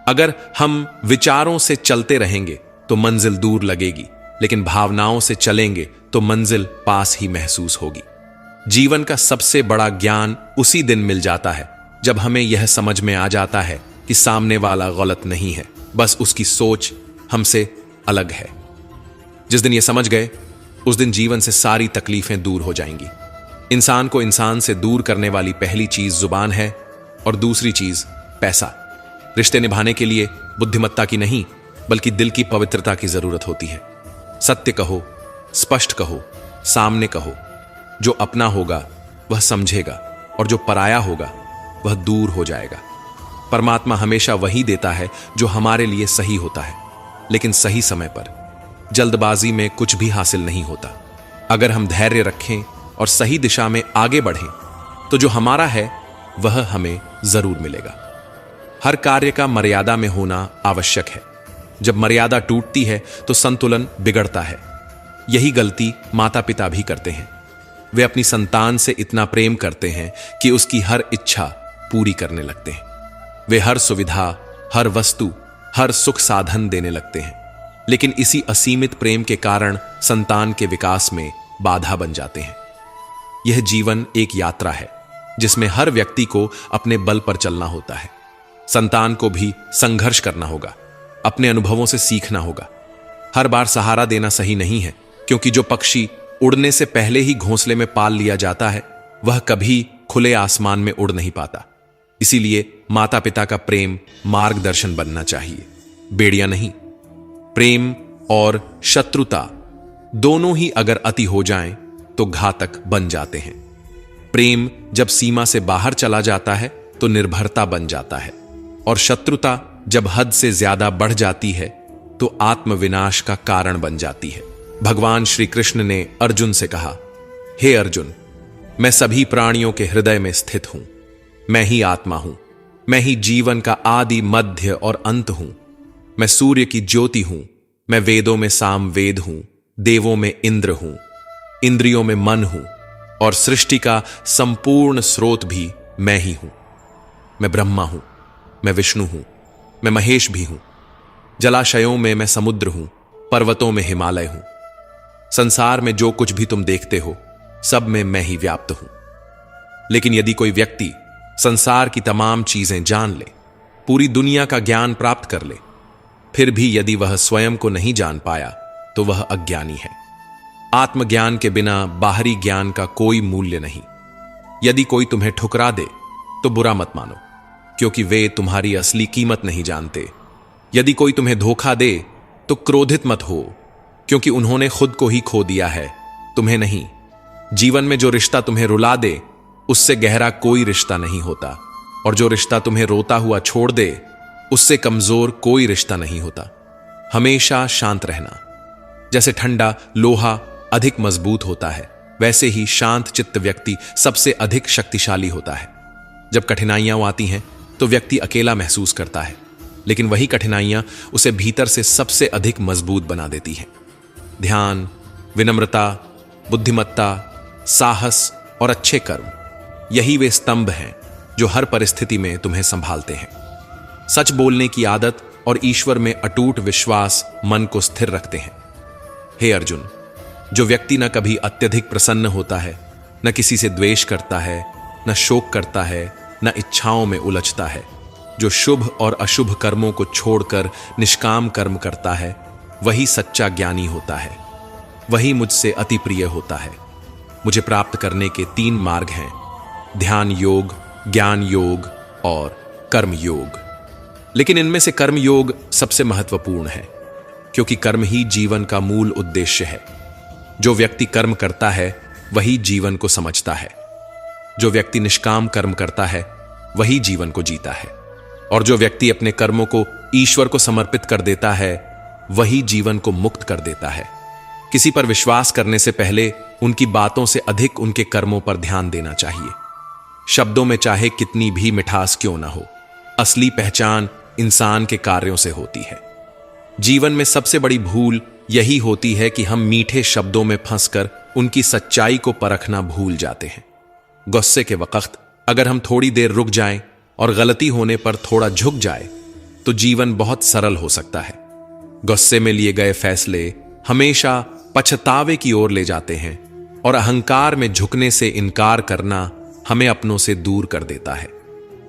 [SPEAKER 1] अगर हम विचारों से चलते रहेंगे तो मंजिल दूर लगेगी, लेकिन भावनाओं से चलेंगे तो मंजिल पास ही महसूस होगी। जीवन का सबसे बड़ा ज्ञान उसी दिन मिल जाता है जब हमें यह समझ में आ जाता है कि सामने वाला गलत नहीं है, बस उसकी सोच हमसे अलग है। जिस दिन यह समझ गए उस दिन जीवन से सारी तकलीफें दूर हो जाएंगी। इंसान को इंसान से दूर करने वाली पहली चीज जुबान है और दूसरी चीज पैसा। रिश्ते निभाने के लिए बुद्धिमत्ता की नहीं बल्कि दिल की पवित्रता की जरूरत होती है। सत्य कहो, स्पष्ट कहो, सामने कहो। जो अपना होगा वह समझेगा और जो पराया होगा वह दूर हो जाएगा। परमात्मा हमेशा वही देता है जो हमारे लिए सही होता है, लेकिन सही समय पर। जल्दबाजी में कुछ भी हासिल नहीं होता। अगर हम धैर्य रखें और सही दिशा में आगे बढ़ें तो जो हमारा है वह हमें जरूर मिलेगा। हर कार्य का मर्यादा में होना आवश्यक है। जब मर्यादा टूटती है तो संतुलन बिगड़ता है। यही गलती माता पिता भी करते हैं। वे अपनी संतान से इतना प्रेम करते हैं कि उसकी हर इच्छा पूरी करने लगते हैं। वे हर सुविधा, हर वस्तु, हर सुख साधन देने लगते हैं, लेकिन इसी असीमित प्रेम के कारण संतान के विकास में बाधा बन जाते हैं। यह जीवन एक यात्रा है जिसमें हर व्यक्ति को अपने बल पर चलना होता है। संतान को भी संघर्ष करना होगा, अपने अनुभवों से सीखना होगा। हर बार सहारा देना सही नहीं है, क्योंकि जो पक्षी उड़ने से पहले ही घोंसले में पाल लिया जाता है वह कभी खुले आसमान में उड़ नहीं पाता। इसीलिए माता पिता का प्रेम मार्गदर्शन बनना चाहिए, बेड़िया नहीं। प्रेम और शत्रुता दोनों ही अगर अति हो जाएं तो घातक बन जाते हैं। प्रेम जब सीमा से बाहर चला जाता है तो निर्भरता बन जाता है, और शत्रुता जब हद से ज्यादा बढ़ जाती है तो आत्मविनाश का कारण बन जाती है। भगवान श्री कृष्ण ने अर्जुन से कहा, हे अर्जुन, मैं सभी प्राणियों के हृदय में स्थित हूं। मैं ही आत्मा हूं, मैं ही जीवन का आदि मध्य और अंत हूं। मैं सूर्य की ज्योति हूं, मैं वेदों में साम वेद हूं, देवों में इंद्र हूं, इंद्रियों में मन हूं, और सृष्टि का संपूर्ण स्रोत भी मैं ही हूं। मैं ब्रह्मा हूं, मैं विष्णु हूं, मैं महेश भी हूं। जलाशयों में मैं समुद्र हूं, पर्वतों में हिमालय हूं। संसार में जो कुछ भी तुम देखते हो सब में मैं ही व्याप्त हूं। लेकिन यदि कोई व्यक्ति संसार की तमाम चीजें जान ले, पूरी दुनिया का ज्ञान प्राप्त कर ले, फिर भी यदि वह स्वयं को नहीं जान पाया तो वह अज्ञानी है। आत्मज्ञान के बिना बाहरी ज्ञान का कोई मूल्य नहीं। यदि कोई तुम्हें ठुकरा दे तो बुरा मत मानो, क्योंकि वे तुम्हारी असली कीमत नहीं जानते। यदि कोई तुम्हें धोखा दे तो क्रोधित मत हो, क्योंकि उन्होंने खुद को ही खो दिया है, तुम्हें नहीं। जीवन में जो रिश्ता तुम्हें रुला दे उससे गहरा कोई रिश्ता नहीं होता, और जो रिश्ता तुम्हें रोता हुआ छोड़ दे उससे कमजोर कोई रिश्ता नहीं होता। हमेशा शांत रहना। जैसे ठंडा लोहा अधिक मजबूत होता है, वैसे ही शांत चित्त व्यक्ति सबसे अधिक शक्तिशाली होता है। जब कठिनाइयां आती हैं तो व्यक्ति अकेला महसूस करता है, लेकिन वही कठिनाइयां उसे भीतर से सबसे अधिक मजबूत बना देती हैं। ध्यान, विनम्रता, बुद्धिमत्ता, साहस और अच्छे कर्म, यही वे स्तंभ हैं जो हर परिस्थिति में तुम्हें संभालते हैं। सच बोलने की आदत और ईश्वर में अटूट विश्वास मन को स्थिर रखते हैं। हे अर्जुन, जो व्यक्ति न कभी अत्यधिक प्रसन्न होता है, न किसी से द्वेष करता है, न शोक करता है, न इच्छाओं में उलझता है, जो शुभ और अशुभ कर्मों को छोड़कर निष्काम कर्म करता है, वही सच्चा ज्ञानी होता है। वही मुझसे अति प्रिय होता है। मुझे प्राप्त करने के 3 मार्ग हैं: ध्यान योग, ज्ञान योग और कर्म योग। लेकिन इनमें से कर्म योग सबसे महत्वपूर्ण है, क्योंकि कर्म ही जीवन का मूल उद्देश्य है। जो व्यक्ति कर्म करता है वही जीवन को समझता है। जो व्यक्ति निष्काम कर्म करता है वही जीवन को जीता है, और जो व्यक्ति अपने कर्मों को ईश्वर को समर्पित कर देता है वही जीवन को मुक्त कर देता है। किसी पर विश्वास करने से पहले उनकी बातों से अधिक उनके कर्मों पर ध्यान देना चाहिए। शब्दों में चाहे कितनी भी मिठास क्यों ना हो, असली पहचान इंसान के कार्यों से होती है। जीवन में सबसे बड़ी भूल यही होती है कि हम मीठे शब्दों में फंसकर उनकी सच्चाई को परखना भूल जाते हैं। गुस्से के वक्त अगर हम थोड़ी देर रुक जाएं और गलती होने पर थोड़ा झुक जाए तो जीवन बहुत सरल हो सकता है। गुस्से में लिए गए फैसले हमेशा पछतावे की ओर ले जाते हैं, और अहंकार में झुकने से इनकार करना हमें अपनों से दूर कर देता है।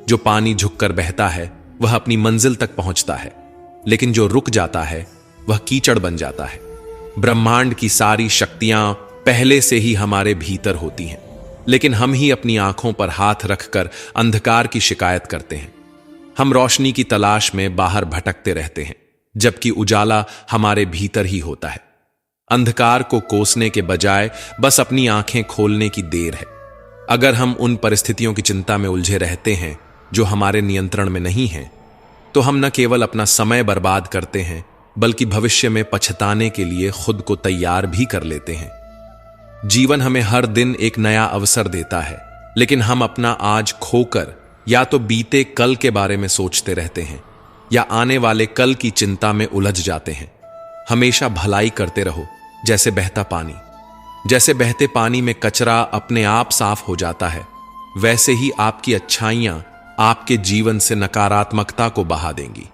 [SPEAKER 1] जो पानी झुककर बहता है वह अपनी मंजिल तक पहुंचता है, लेकिन जो रुक जाता है वह कीचड़ बन जाता है। ब्रह्मांड की सारी शक्तियां पहले से ही हमारे भीतर होती हैं, लेकिन हम ही अपनी आंखों पर हाथ रखकर अंधकार की शिकायत करते हैं। हम रोशनी की तलाश में बाहर भटकते रहते हैं, जबकि उजाला हमारे भीतर ही होता है। अंधकार को कोसने के बजाय बस अपनी आंखें खोलने की देर है। अगर हम उन परिस्थितियों की चिंता में उलझे रहते हैं जो हमारे नियंत्रण में नहीं हैं, तो हम न केवल अपना समय बर्बाद करते हैं, बल्कि भविष्य में पछताने के लिए खुद को तैयार भी कर लेते हैं। जीवन हमें हर दिन एक नया अवसर देता है, लेकिन हम अपना आज खोकर या तो बीते कल के बारे में सोचते रहते हैं या आने वाले कल की चिंता में उलझ जाते हैं। हमेशा भलाई करते रहो, जैसे बहता पानी। जैसे बहते पानी में कचरा अपने आप साफ हो जाता है, वैसे ही आपकी अच्छाइयां आपके जीवन से नकारात्मकता को बहा देंगी।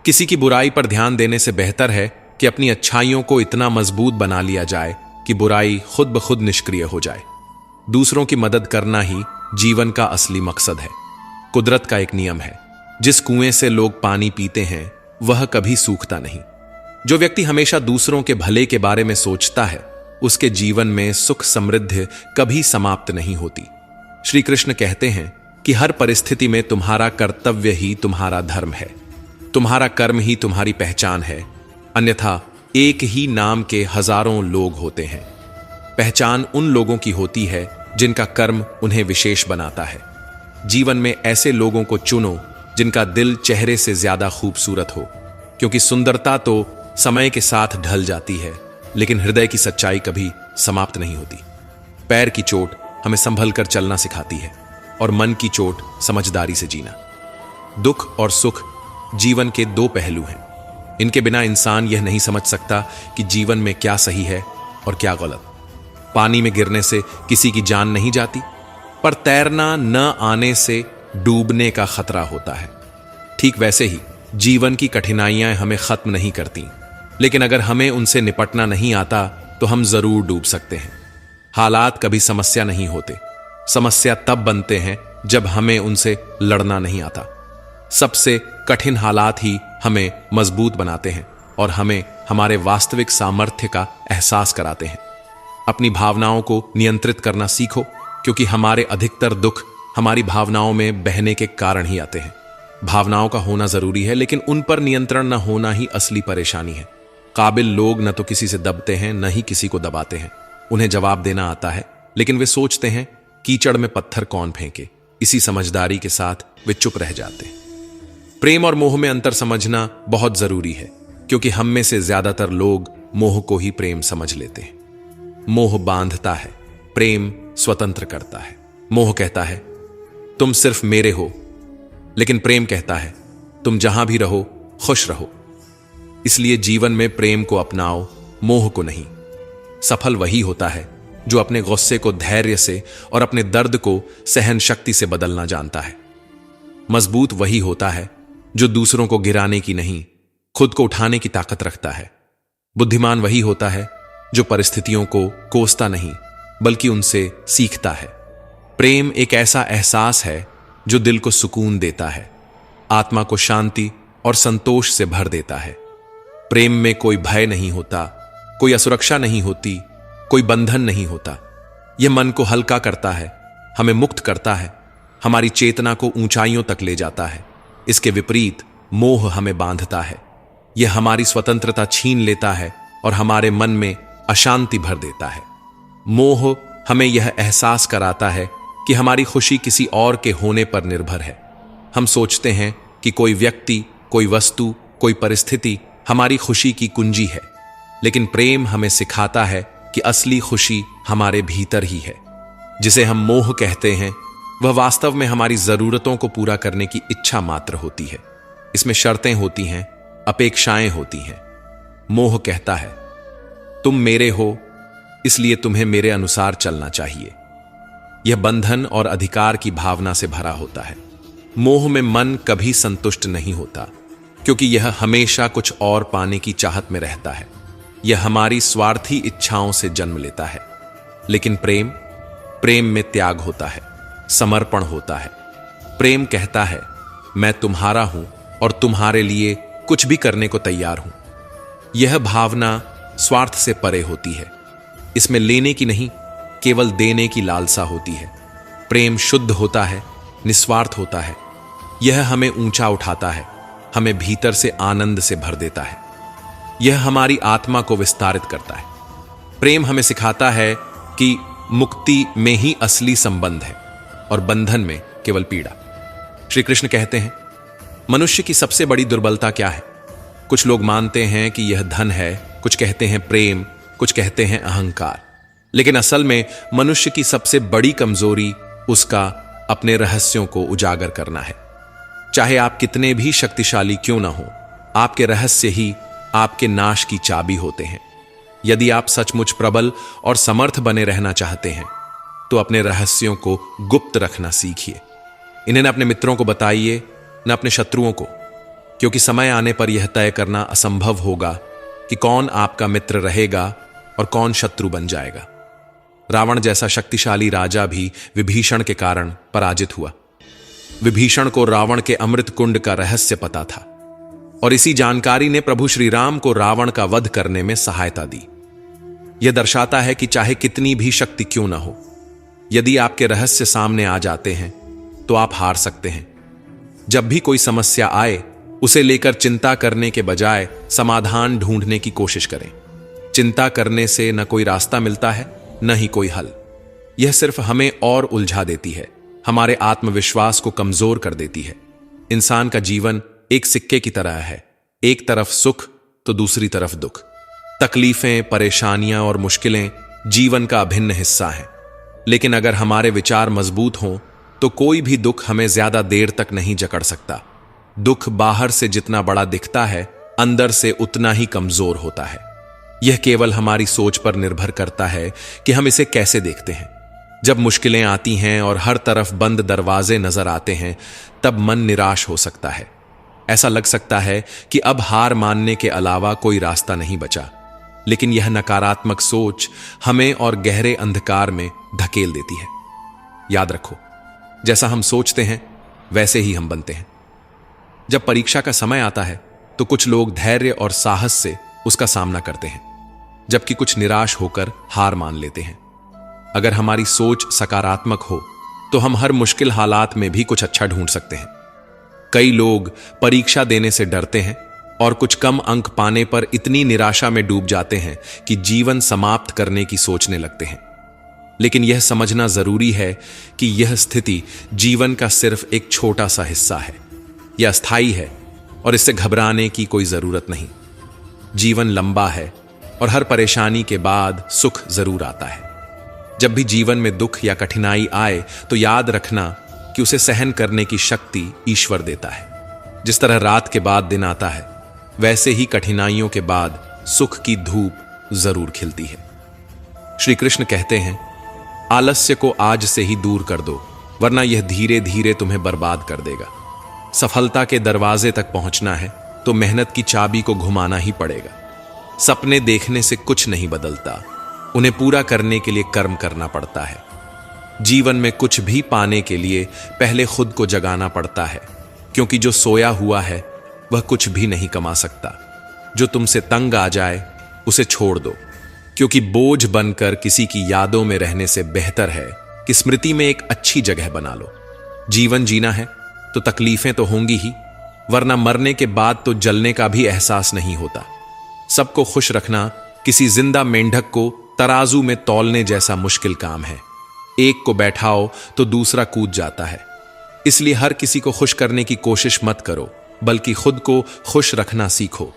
[SPEAKER 1] किसी की बुराई पर ध्यान देने से बेहतर है कि अपनी अच्छाइयों को इतना मजबूत बना लिया जाए कि बुराई खुद ब खुद निष्क्रिय हो जाए। दूसरों की मदद करना ही जीवन का असली मकसद है। कुदरत का एक नियम है, जिस कुएं से लोग पानी पीते हैं वह कभी सूखता नहीं। जो व्यक्ति हमेशा दूसरों के भले के बारे में सोचता है, उसके जीवन में सुख समृद्धि कभी समाप्त नहीं होती। श्री कृष्ण कहते हैं कि हर परिस्थिति में तुम्हारा कर्तव्य ही तुम्हारा धर्म है, तुम्हारा कर्म ही तुम्हारी पहचान है, अन्यथा एक ही नाम के हजारों लोग होते हैं। पहचान उन लोगों की होती है जिनका कर्म उन्हें विशेष बनाता है। जीवन में ऐसे लोगों को चुनो जिनका दिल चेहरे से ज्यादा खूबसूरत हो, क्योंकि सुंदरता तो समय के साथ ढल जाती है, लेकिन हृदय की सच्चाई कभी समाप्त नहीं होती। पैर की चोट हमें संभल कर चलना सिखाती है और मन की चोट समझदारी से जीना। दुख और सुख जीवन के दो पहलू हैं। इनके बिना इंसान यह नहीं समझ सकता कि जीवन में क्या सही है और क्या गलत। पानी में गिरने से किसी की जान नहीं जाती, पर तैरना न आने से डूबने का खतरा होता है। ठीक वैसे ही जीवन की कठिनाइयां हमें खत्म नहीं करती, लेकिन अगर हमें उनसे निपटना नहीं आता तो हम जरूर डूब सकते हैं। हालात कभी समस्या नहीं होते, समस्या तब बनते हैं जब हमें उनसे लड़ना नहीं आता। सबसे कठिन हालात ही हमें मजबूत बनाते हैं और हमें हमारे वास्तविक सामर्थ्य का एहसास कराते हैं। अपनी भावनाओं को नियंत्रित करना सीखो, क्योंकि हमारे अधिकतर दुख हमारी भावनाओं में बहने के कारण ही आते हैं। भावनाओं का होना जरूरी है, लेकिन उन पर नियंत्रण न होना ही असली परेशानी है। काबिल लोग न तो किसी से दबते हैं, न ही किसी को दबाते हैं। उन्हें जवाब देना आता है, लेकिन वे सोचते हैं कीचड़ में पत्थर कौन फेंके। इसी समझदारी के साथ वे चुप रह जाते हैं। प्रेम और मोह में अंतर समझना बहुत जरूरी है, क्योंकि हम में से ज्यादातर लोग मोह को ही प्रेम समझ लेते हैं। मोह बांधता है, प्रेम स्वतंत्र करता है। मोह कहता है तुम सिर्फ मेरे हो, लेकिन प्रेम कहता है तुम जहां भी रहो खुश रहो। इसलिए जीवन में प्रेम को अपनाओ, मोह को नहीं। सफल वही होता है जो अपने गुस्से को धैर्य से और अपने दर्द को सहन शक्ति से बदलना जानता है। मजबूत वही होता है जो दूसरों को गिराने की नहीं, खुद को उठाने की ताकत रखता है। बुद्धिमान वही होता है जो परिस्थितियों को कोसता नहीं, बल्कि उनसे सीखता है। प्रेम एक ऐसा एहसास है जो दिल को सुकून देता है, आत्मा को शांति और संतोष से भर देता है। प्रेम में कोई भय नहीं होता, कोई असुरक्षा नहीं होती, कोई बंधन नहीं होता। यह मन को हल्का करता है, हमें मुक्त करता है, हमारी चेतना को ऊंचाइयों तक ले जाता है। इसके विपरीत मोह हमें बांधता है, यह हमारी स्वतंत्रता छीन लेता है और हमारे मन में अशांति भर देता है। मोह हमें यह एहसास कराता है कि हमारी खुशी किसी और के होने पर निर्भर है। हम सोचते हैं कि कोई व्यक्ति, कोई वस्तु, कोई परिस्थिति हमारी खुशी की कुंजी है, लेकिन प्रेम हमें सिखाता है कि असली खुशी हमारे भीतर ही है। जिसे हम मोह कहते हैं, वह वास्तव में हमारी जरूरतों को पूरा करने की इच्छा मात्र होती है। इसमें शर्तें होती हैं, अपेक्षाएं होती हैं। मोह कहता है तुम मेरे हो, इसलिए तुम्हें मेरे अनुसार चलना चाहिए। यह बंधन और अधिकार की भावना से भरा होता है। मोह में मन कभी संतुष्ट नहीं होता, क्योंकि यह हमेशा कुछ और पाने की चाहत में रहता है। यह हमारी स्वार्थी इच्छाओं से जन्म लेता है। लेकिन प्रेम में त्याग होता है, समर्पण होता है। प्रेम कहता है मैं तुम्हारा हूं और तुम्हारे लिए कुछ भी करने को तैयार हूं। यह भावना स्वार्थ से परे होती है। इसमें लेने की नहीं, केवल देने की लालसा होती है। प्रेम शुद्ध होता है, निस्वार्थ होता है। यह हमें ऊंचा उठाता है, हमें भीतर से आनंद से भर देता है। यह हमारी आत्मा को विस्तारित करता है। प्रेम हमें सिखाता है कि मुक्ति में ही असली संबंध है और बंधन में केवल पीड़ा। श्री कृष्ण कहते हैं मनुष्य की सबसे बड़ी दुर्बलता क्या है? कुछ लोग मानते हैं कि यह धन है, कुछ कहते हैं प्रेम, कुछ कहते हैं अहंकार। लेकिन असल में मनुष्य की सबसे बड़ी कमजोरी उसका अपने रहस्यों को उजागर करना है। चाहे आप कितने भी शक्तिशाली क्यों ना हो, आपके रहस्य ही आपके नाश की चाबी होते हैं। यदि आप सचमुच प्रबल और समर्थ बने रहना चाहते हैं, तो अपने रहस्यों को गुप्त रखना सीखिए। इन्हें न अपने मित्रों को बताइए, न अपने शत्रुओं को, क्योंकि समय आने पर यह तय करना असंभव होगा कि कौन आपका मित्र रहेगा और कौन शत्रु बन जाएगा। रावण जैसा शक्तिशाली राजा भी विभीषण के कारण पराजित हुआ। विभीषण को रावण के अमृत कुंड का रहस्य पता था और इसी जानकारी ने प्रभु श्री राम को रावण का वध करने में सहायता दी। यह दर्शाता है कि चाहे कितनी भी शक्ति क्यों ना हो, यदि आपके रहस्य सामने आ जाते हैं तो आप हार सकते हैं। जब भी कोई समस्या आए, उसे लेकर चिंता करने के बजाय समाधान ढूंढने की कोशिश करें। चिंता करने से न कोई रास्ता मिलता है, न ही कोई हल। यह सिर्फ हमें और उलझा देती है, हमारे आत्मविश्वास को कमजोर कर देती है। इंसान का जीवन एक सिक्के की तरह है, एक तरफ सुख तो दूसरी तरफ दुख। तकलीफें, परेशानियां और मुश्किलें जीवन का अभिन्न हिस्सा हैं। लेकिन अगर हमारे विचार मजबूत हों तो कोई भी दुख हमें ज्यादा देर तक नहीं जकड़ सकता। दुख बाहर से जितना बड़ा दिखता है, अंदर से उतना ही कमजोर होता है। यह केवल हमारी सोच पर निर्भर करता है कि हम इसे कैसे देखते हैं। जब मुश्किलें आती हैं और हर तरफ बंद दरवाजे नजर आते हैं, तब मन निराश हो सकता है। ऐसा लग सकता है कि अब हार मानने के अलावा कोई रास्ता नहीं बचा। लेकिन यह नकारात्मक सोच हमें और गहरे अंधकार में धकेल देती है। याद रखो, जैसा हम सोचते हैं वैसे ही हम बनते हैं। जब परीक्षा का समय आता है तो कुछ लोग धैर्य और साहस से उसका सामना करते हैं, जबकि कुछ निराश होकर हार मान लेते हैं। अगर हमारी सोच सकारात्मक हो तो हम हर मुश्किल हालात में भी कुछ अच्छा ढूंढ सकते हैं। कई लोग परीक्षा देने से डरते हैं और कुछ कम अंक पाने पर इतनी निराशा में डूब जाते हैं कि जीवन समाप्त करने की सोचने लगते हैं। लेकिन यह समझना जरूरी है कि यह स्थिति जीवन का सिर्फ एक छोटा सा हिस्सा है। यह अस्थायी है और इससे घबराने की कोई जरूरत नहीं। जीवन लंबा है और हर परेशानी के बाद सुख जरूर आता है। जब भी जीवन में दुख या कठिनाई आए तो याद रखना कि उसे सहन करने की शक्ति ईश्वर देता है। जिस तरह रात के बाद दिन आता है, वैसे ही कठिनाइयों के बाद सुख की धूप जरूर खिलती है। श्री कृष्ण कहते हैं, आलस्य को आज से ही दूर कर दो, वरना यह धीरे धीरे तुम्हें बर्बाद कर देगा। सफलता के दरवाजे तक पहुंचना है तो मेहनत की चाबी को घुमाना ही पड़ेगा। सपने देखने से कुछ नहीं बदलता, उन्हें पूरा करने के लिए कर्म करना पड़ता है। जीवन में कुछ भी पाने के लिए पहले खुद को जगाना पड़ता है, क्योंकि जो सोया हुआ है वह कुछ भी नहीं कमा सकता। जो तुमसे तंग आ जाए उसे छोड़ दो, क्योंकि बोझ बनकर किसी की यादों में रहने से बेहतर है कि स्मृति में एक अच्छी जगह बना लो। जीवन जीना है तो तकलीफें तो होंगी ही, वरना मरने के बाद तो जलने का भी एहसास नहीं होता। सबको खुश रखना किसी जिंदा मेंढक को तराजू में तौलने जैसा मुश्किल काम है। एक को बैठाओ तो दूसरा कूद जाता है। इसलिए हर किसी को खुश करने की कोशिश मत करो, बल्कि खुद को खुश रखना सीखो।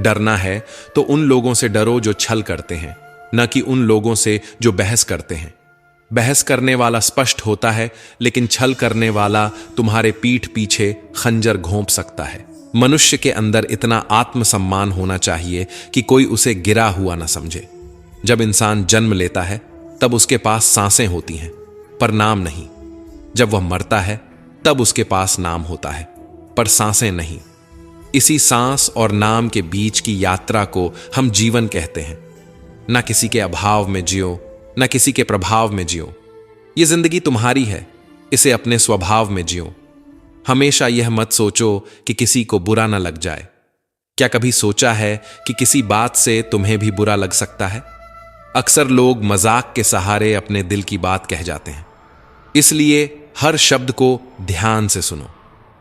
[SPEAKER 1] डरना है तो उन लोगों से डरो जो छल करते हैं, न कि उन लोगों से जो बहस करते हैं। बहस करने वाला स्पष्ट होता है, लेकिन छल करने वाला तुम्हारे पीठ पीछे खंजर घोंप सकता है। मनुष्य के अंदर इतना आत्मसम्मान होना चाहिए कि कोई उसे गिरा हुआ न समझे। जब इंसान जन्म लेता है तब उसके पास सांसें होती हैं, पर नाम नहीं। जब वह मरता है तब उसके पास नाम होता है, पर सांसें नहीं। इसी सांस और नाम के बीच की यात्रा को हम जीवन कहते हैं। न किसी के अभाव में जियो, न किसी के प्रभाव में जियो। ये जिंदगी तुम्हारी है, इसे अपने स्वभाव में जियो। हमेशा यह मत सोचो कि किसी को बुरा न लग जाए। क्या कभी सोचा है कि किसी बात से तुम्हें भी बुरा लग सकता है? अक्सर लोग मजाक के सहारे अपने दिल की बात कह जाते हैं। इसलिए हर शब्द को ध्यान से सुनो,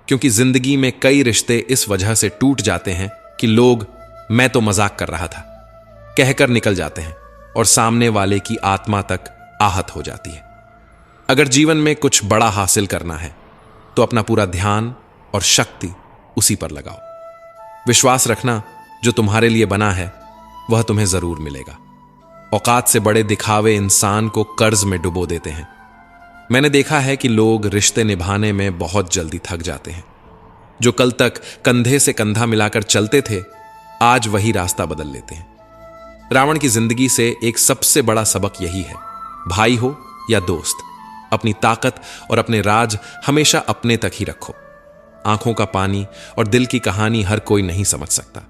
[SPEAKER 1] क्योंकि जिंदगी में कई रिश्ते इस वजह से टूट जाते हैं कि लोग मैं तो मजाक कर रहा था कहकर निकल जाते हैं और सामने वाले की आत्मा तक आहत हो जाती है। अगर जीवन में कुछ बड़ा हासिल करना है तो अपना पूरा ध्यान और शक्ति उसी पर लगाओ। विश्वास रखना, जो तुम्हारे लिए बना है वह तुम्हें जरूर मिलेगा। औकात से बड़े दिखावे इंसान को कर्ज में डुबो देते हैं। मैंने देखा है कि लोग रिश्ते निभाने में बहुत जल्दी थक जाते हैं। जो कल तक कंधे से कंधा मिलाकर चलते थे, आज वही रास्ता बदल लेते हैं। रावण की जिंदगी से एक सबसे बड़ा सबक यही है, भाई हो या दोस्त, अपनी ताकत और अपने राज हमेशा अपने तक ही रखो। आंखों का पानी और दिल की कहानी हर कोई नहीं समझ सकता।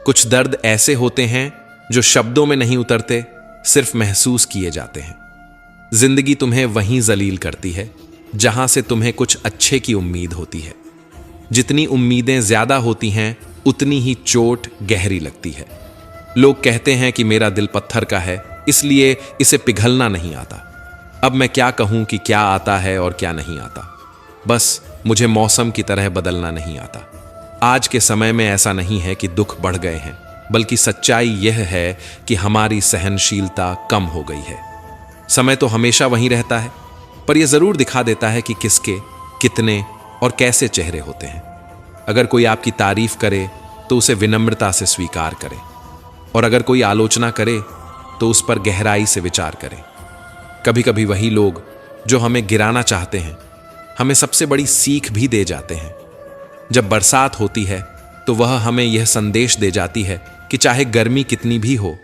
[SPEAKER 1] कुछ दर्द ऐसे होते हैं जो शब्दों में नहीं उतरते, सिर्फ महसूस किए जाते हैं। जिंदगी तुम्हें वहीं जलील करती है जहां से तुम्हें कुछ अच्छे की उम्मीद होती है। जितनी उम्मीदें ज्यादा होती हैं उतनी ही चोट गहरी लगती है। लोग कहते हैं कि मेरा दिल पत्थर का है, इसलिए इसे पिघलना नहीं आता। अब मैं क्या कहूं कि क्या आता है और क्या नहीं आता। बस मुझे मौसम की तरह बदलना नहीं आता। आज के समय में ऐसा नहीं है कि दुख बढ़ गए हैं, बल्कि सच्चाई यह है कि हमारी सहनशीलता कम हो गई है। समय तो हमेशा वहीं रहता है, पर यह जरूर दिखा देता है कि किसके, कितने और कैसे चेहरे होते हैं। अगर कोई आपकी तारीफ करे तो उसे विनम्रता से स्वीकार करें, और अगर कोई आलोचना करे तो उस पर गहराई से विचार करें। कभी कभी वही लोग जो हमें गिराना चाहते हैं हमें सबसे बड़ी सीख भी दे जाते हैं। जब बरसात होती है तो वह हमें यह संदेश दे जाती है कि चाहे गर्मी कितनी भी हो,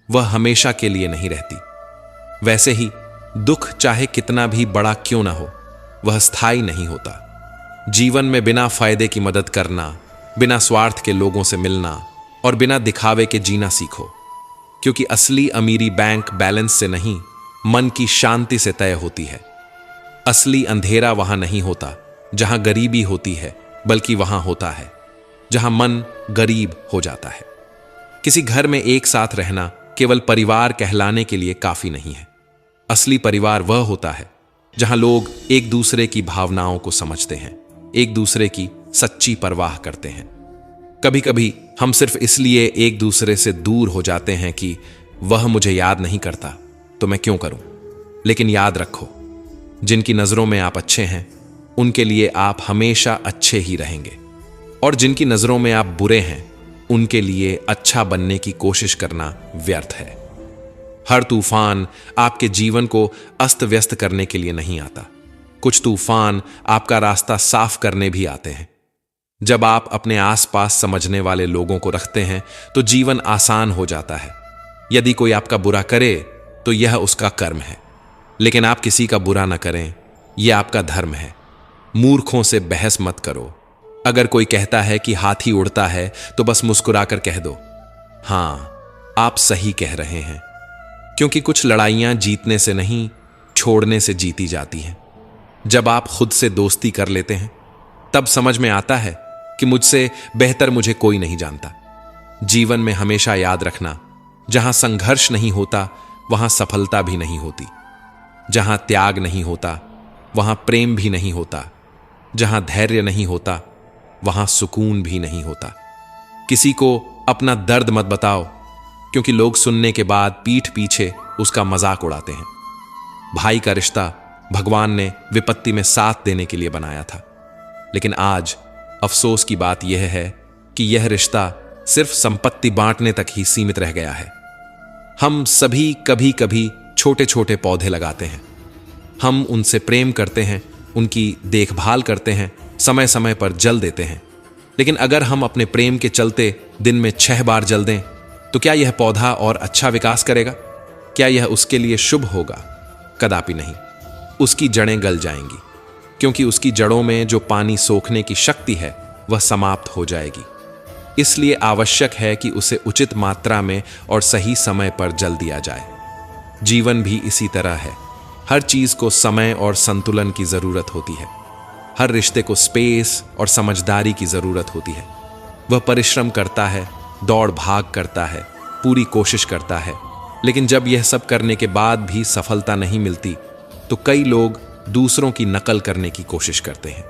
[SPEAKER 1] वह हमेशा के लिए नहीं रहती। वैसे ही दुख चाहे कितना भी बड़ा क्यों ना हो, वह स्थायी नहीं होता। जीवन में बिना फायदे की मदद करना, बिना स्वार्थ के लोगों से मिलना और बिना दिखावे के जीना सीखो, क्योंकि असली अमीरी बैंक बैलेंस से नहीं, मन की शांति से तय होती है। असली अंधेरा वहां नहीं होता जहां गरीबी होती है, बल्कि वहां होता है जहां मन गरीब हो जाता है। किसी घर में एक साथ रहना केवल परिवार कहलाने के लिए काफी नहीं है। असली परिवार वह होता है जहां लोग एक दूसरे की भावनाओं को समझते हैं, एक दूसरे की सच्ची परवाह करते हैं। कभी कभी हम सिर्फ इसलिए एक दूसरे से दूर हो जाते हैं कि वह मुझे याद नहीं करता तो मैं क्यों करूं। लेकिन याद रखो, जिनकी नजरों में आप अच्छे हैं उनके लिए आप हमेशा अच्छे ही रहेंगे, और जिनकी नजरों में आप बुरे हैं उनके लिए अच्छा बनने की कोशिश करना व्यर्थ है। हर तूफान आपके जीवन को अस्त व्यस्त करने के लिए नहीं आता। कुछ तूफान आपका रास्ता साफ करने भी आते हैं। जब आप अपने आसपास समझने वाले लोगों को रखते हैं तो जीवन आसान हो जाता है। यदि कोई आपका बुरा करे तो यह उसका कर्म है, लेकिन आप किसी का बुरा न करें, यह आपका धर्म है। मूर्खों से बहस मत करो। अगर कोई कहता है कि हाथी उड़ता है तो बस मुस्कुराकर कह दो, हां, आप सही कह रहे हैं, क्योंकि कुछ लड़ाइयां जीतने से नहीं, छोड़ने से जीती जाती हैं। जब आप खुद से दोस्ती कर लेते हैं तब समझ में आता है कि मुझसे बेहतर मुझे कोई नहीं जानता। जीवन में हमेशा याद रखना, जहां संघर्ष नहीं होता वहां सफलता भी नहीं होती। जहां त्याग नहीं होता वहां प्रेम भी नहीं होता। जहां धैर्य नहीं होता वहां सुकून भी नहीं होता। किसी को अपना दर्द मत बताओ, क्योंकि लोग सुनने के बाद पीठ पीछे उसका मजाक उड़ाते हैं। भाई का रिश्ता भगवान ने विपत्ति में साथ देने के लिए बनाया था, लेकिन आज अफसोस की बात यह है कि यह रिश्ता सिर्फ संपत्ति बांटने तक ही सीमित रह गया है। हम सभी कभी कभी छोटे छोटे पौधे लगाते हैं। हम उनसे प्रेम करते हैं, उनकी देखभाल करते हैं, समय समय पर जल देते हैं। लेकिन अगर हम अपने प्रेम के चलते दिन में 6 बार जल दें तो क्या यह पौधा और अच्छा विकास करेगा? क्या यह उसके लिए शुभ होगा? कदापि नहीं। उसकी जड़ें गल जाएंगी, क्योंकि उसकी जड़ों में जो पानी सोखने की शक्ति है वह समाप्त हो जाएगी। इसलिए आवश्यक है कि उसे उचित मात्रा में और सही समय पर जल दिया जाए। जीवन भी इसी तरह है। हर चीज को समय और संतुलन की जरूरत होती है। हर रिश्ते को स्पेस और समझदारी की जरूरत होती है। वह परिश्रम करता है, दौड़ भाग करता है, पूरी कोशिश करता है, लेकिन जब यह सब करने के बाद भी सफलता नहीं मिलती तो कई लोग दूसरों की नकल करने की कोशिश करते हैं।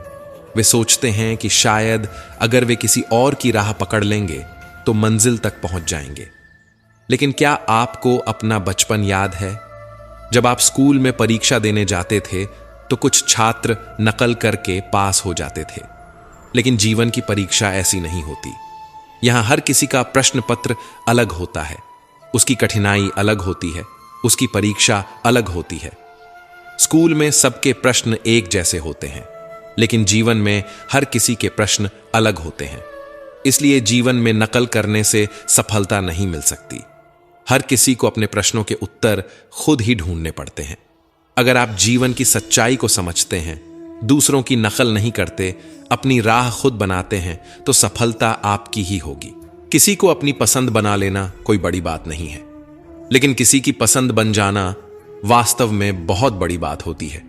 [SPEAKER 1] वे सोचते हैं कि शायद अगर वे किसी और की राह पकड़ लेंगे तो मंजिल तक पहुंच जाएंगे। लेकिन क्या आपको अपना बचपन याद है? जब आप स्कूल में परीक्षा देने जाते थे तो कुछ छात्र नकल करके पास हो जाते थे, लेकिन जीवन की परीक्षा ऐसी नहीं होती। यहां हर किसी का प्रश्न पत्र अलग होता है, उसकी कठिनाई अलग होती है, उसकी परीक्षा अलग होती है। स्कूल में सबके प्रश्न एक जैसे होते हैं, लेकिन जीवन में हर किसी के प्रश्न अलग होते हैं। इसलिए जीवन में नकल करने से सफलता नहीं मिल सकती। हर किसी को अपने प्रश्नों के उत्तर खुद ही ढूंढने पड़ते हैं। अगर आप जीवन की सच्चाई को समझते हैं, दूसरों की नकल नहीं करते, अपनी राह खुद बनाते हैं, तो सफलता आपकी ही होगी। किसी को अपनी पसंद बना लेना कोई बड़ी बात नहीं है, लेकिन किसी की पसंद बन जाना वास्तव में बहुत बड़ी बात होती है।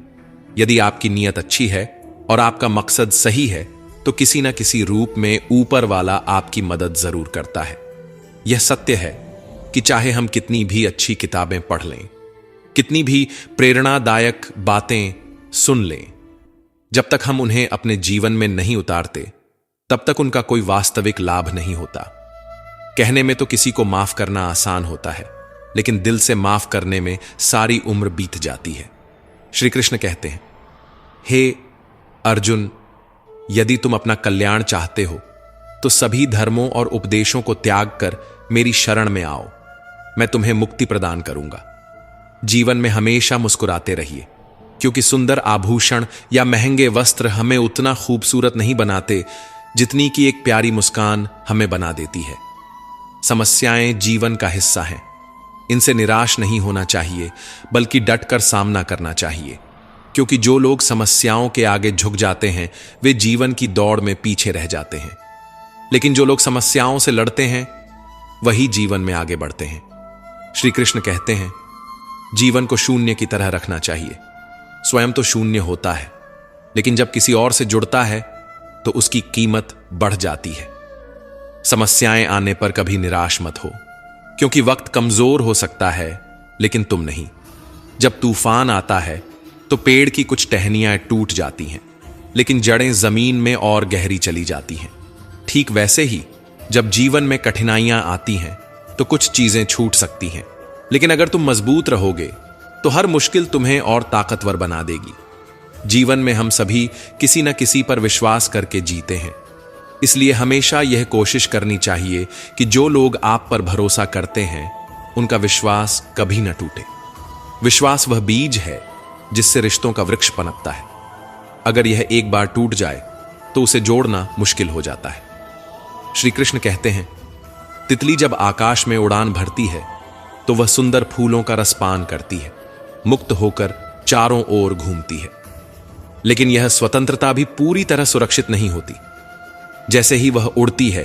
[SPEAKER 1] यदि आपकी नीयत अच्छी है और आपका मकसद सही है तो किसी न किसी रूप में ऊपर वाला आपकी मदद जरूर करता है। यह सत्य है कि चाहे हम कितनी भी अच्छी किताबें पढ़ लें, कितनी भी प्रेरणादायक बातें सुन लें, जब तक हम उन्हें अपने जीवन में नहीं उतारते तब तक उनका कोई वास्तविक लाभ नहीं होता। कहने में तो किसी को माफ करना आसान होता है, लेकिन दिल से माफ करने में सारी उम्र बीत जाती है। श्री कृष्ण कहते हैं, हे अर्जुन, यदि तुम अपना कल्याण चाहते हो तो सभी धर्मों और उपदेशों को त्याग कर मेरी शरण में आओ, मैं तुम्हें मुक्ति प्रदान करूंगा। जीवन में हमेशा मुस्कुराते रहिए, क्योंकि सुंदर आभूषण या महंगे वस्त्र हमें उतना खूबसूरत नहीं बनाते जितनी कि एक प्यारी मुस्कान हमें बना देती है। समस्याएं जीवन का हिस्सा हैं, इनसे निराश नहीं होना चाहिए बल्कि डटकर सामना करना चाहिए, क्योंकि जो लोग समस्याओं के आगे झुक जाते हैं वे जीवन की दौड़ में पीछे रह जाते हैं, लेकिन जो लोग समस्याओं से लड़ते हैं वही जीवन में आगे बढ़ते हैं। श्री कृष्ण कहते हैं, जीवन को शून्य की तरह रखना चाहिए। स्वयं तो शून्य होता है, लेकिन जब किसी और से जुड़ता है तो उसकी कीमत बढ़ जाती है। समस्याएं आने पर कभी निराश मत हो, क्योंकि वक्त कमजोर हो सकता है लेकिन तुम नहीं। जब तूफान आता है तो पेड़ की कुछ टहनियां टूट जाती हैं, लेकिन जड़ें जमीन में और गहरी चली जाती हैं। ठीक वैसे ही जब जीवन में कठिनाइयां आती हैं तो कुछ चीजें छूट सकती हैं, लेकिन अगर तुम मजबूत रहोगे तो हर मुश्किल तुम्हें और ताकतवर बना देगी। जीवन में हम सभी किसी न किसी पर विश्वास करके जीते हैं, इसलिए हमेशा यह कोशिश करनी चाहिए कि जो लोग आप पर भरोसा करते हैं उनका विश्वास कभी न टूटे। विश्वास वह बीज है जिससे रिश्तों का वृक्ष पनपता है। अगर यह एक बार टूट जाए तो उसे जोड़ना मुश्किल हो जाता है। श्री कृष्ण कहते हैं, तितली जब आकाश में उड़ान भरती है तो वह सुंदर फूलों का रसपान करती है, मुक्त होकर चारों ओर घूमती है, लेकिन यह स्वतंत्रता भी पूरी तरह सुरक्षित नहीं होती। जैसे ही वह उड़ती है,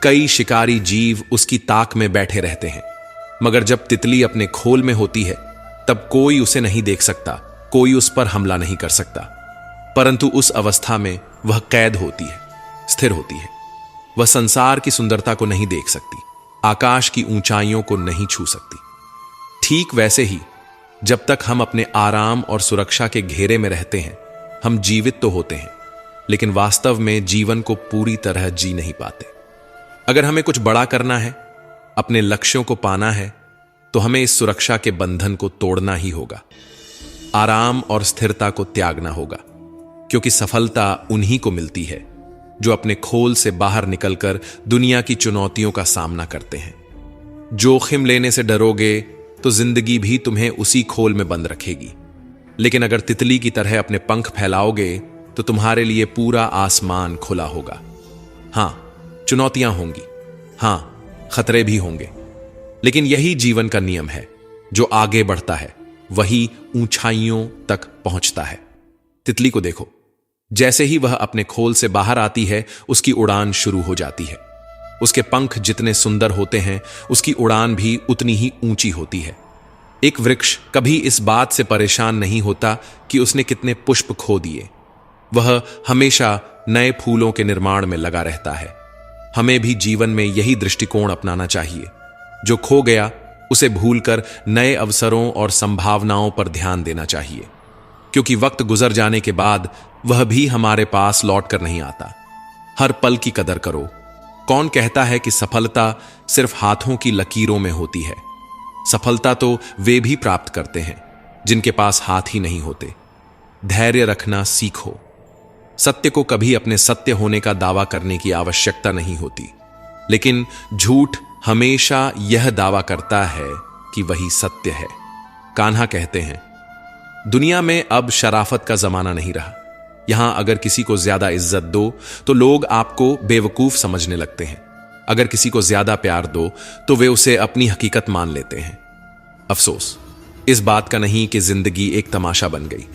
[SPEAKER 1] कई शिकारी जीव उसकी ताक में बैठे रहते हैं, मगर जब तितली अपने खोल में होती है तब कोई उसे नहीं देख सकता, कोई उस पर हमला नहीं कर सकता। परंतु उस अवस्था में वह कैद होती है, स्थिर होती है। वह संसार की सुंदरता को नहीं देख सकती, आकाश की ऊंचाइयों को नहीं छू सकती। ठीक वैसे ही जब तक हम अपने आराम और सुरक्षा के घेरे में रहते हैं, हम जीवित तो होते हैं, लेकिन वास्तव में जीवन को पूरी तरह जी नहीं पाते। अगर हमें कुछ बड़ा करना है, अपने लक्ष्यों को पाना है, तो हमें इस सुरक्षा के बंधन को तोड़ना ही होगा। आराम और स्थिरता को त्यागना होगा, क्योंकि सफलता उन्हीं को मिलती है जो अपने खोल से बाहर निकलकर दुनिया की चुनौतियों का सामना करते हैं। जोखिम लेने से डरोगे तो जिंदगी भी तुम्हें उसी खोल में बंद रखेगी, लेकिन अगर तितली की तरह अपने पंख फैलाओगे तो तुम्हारे लिए पूरा आसमान खुला होगा। हां, चुनौतियां होंगी, हां, खतरे भी होंगे, लेकिन यही जीवन का नियम है। जो आगे बढ़ता है वही ऊंचाइयों तक पहुंचता है। तितली को देखो, जैसे ही वह अपने खोल से बाहर आती है उसकी उड़ान शुरू हो जाती है। उसके पंख जितने सुंदर होते हैं उसकी उड़ान भी उतनी ही ऊंची होती है। एक वृक्ष कभी इस बात से परेशान नहीं होता कि उसने कितने पुष्प खो दिए, वह हमेशा नए फूलों के निर्माण में लगा रहता है। हमें भी जीवन में यही दृष्टिकोण अपनाना चाहिए। जो खो गया उसे भूलकर नए अवसरों और संभावनाओं पर ध्यान देना चाहिए, क्योंकि वक्त गुजर जाने के बाद वह भी हमारे पास लौट कर नहीं आता। हर पल की कदर करो। कौन कहता है कि सफलता सिर्फ हाथों की लकीरों में होती है? सफलता तो वे भी प्राप्त करते हैं जिनके पास हाथ ही नहीं होते। धैर्य रखना सीखो। सत्य को कभी अपने सत्य होने का दावा करने की आवश्यकता नहीं होती, लेकिन झूठ हमेशा यह दावा करता है कि वही सत्य है। कान्हा कहते हैं, दुनिया में अब शराफत का जमाना नहीं रहा। यहां अगर किसी को ज्यादा इज्जत दो तो लोग आपको बेवकूफ समझने लगते हैं। अगर किसी को ज्यादा प्यार दो तो वे उसे अपनी हकीकत मान लेते हैं। अफसोस इस बात का नहीं कि जिंदगी एक तमाशा बन गई।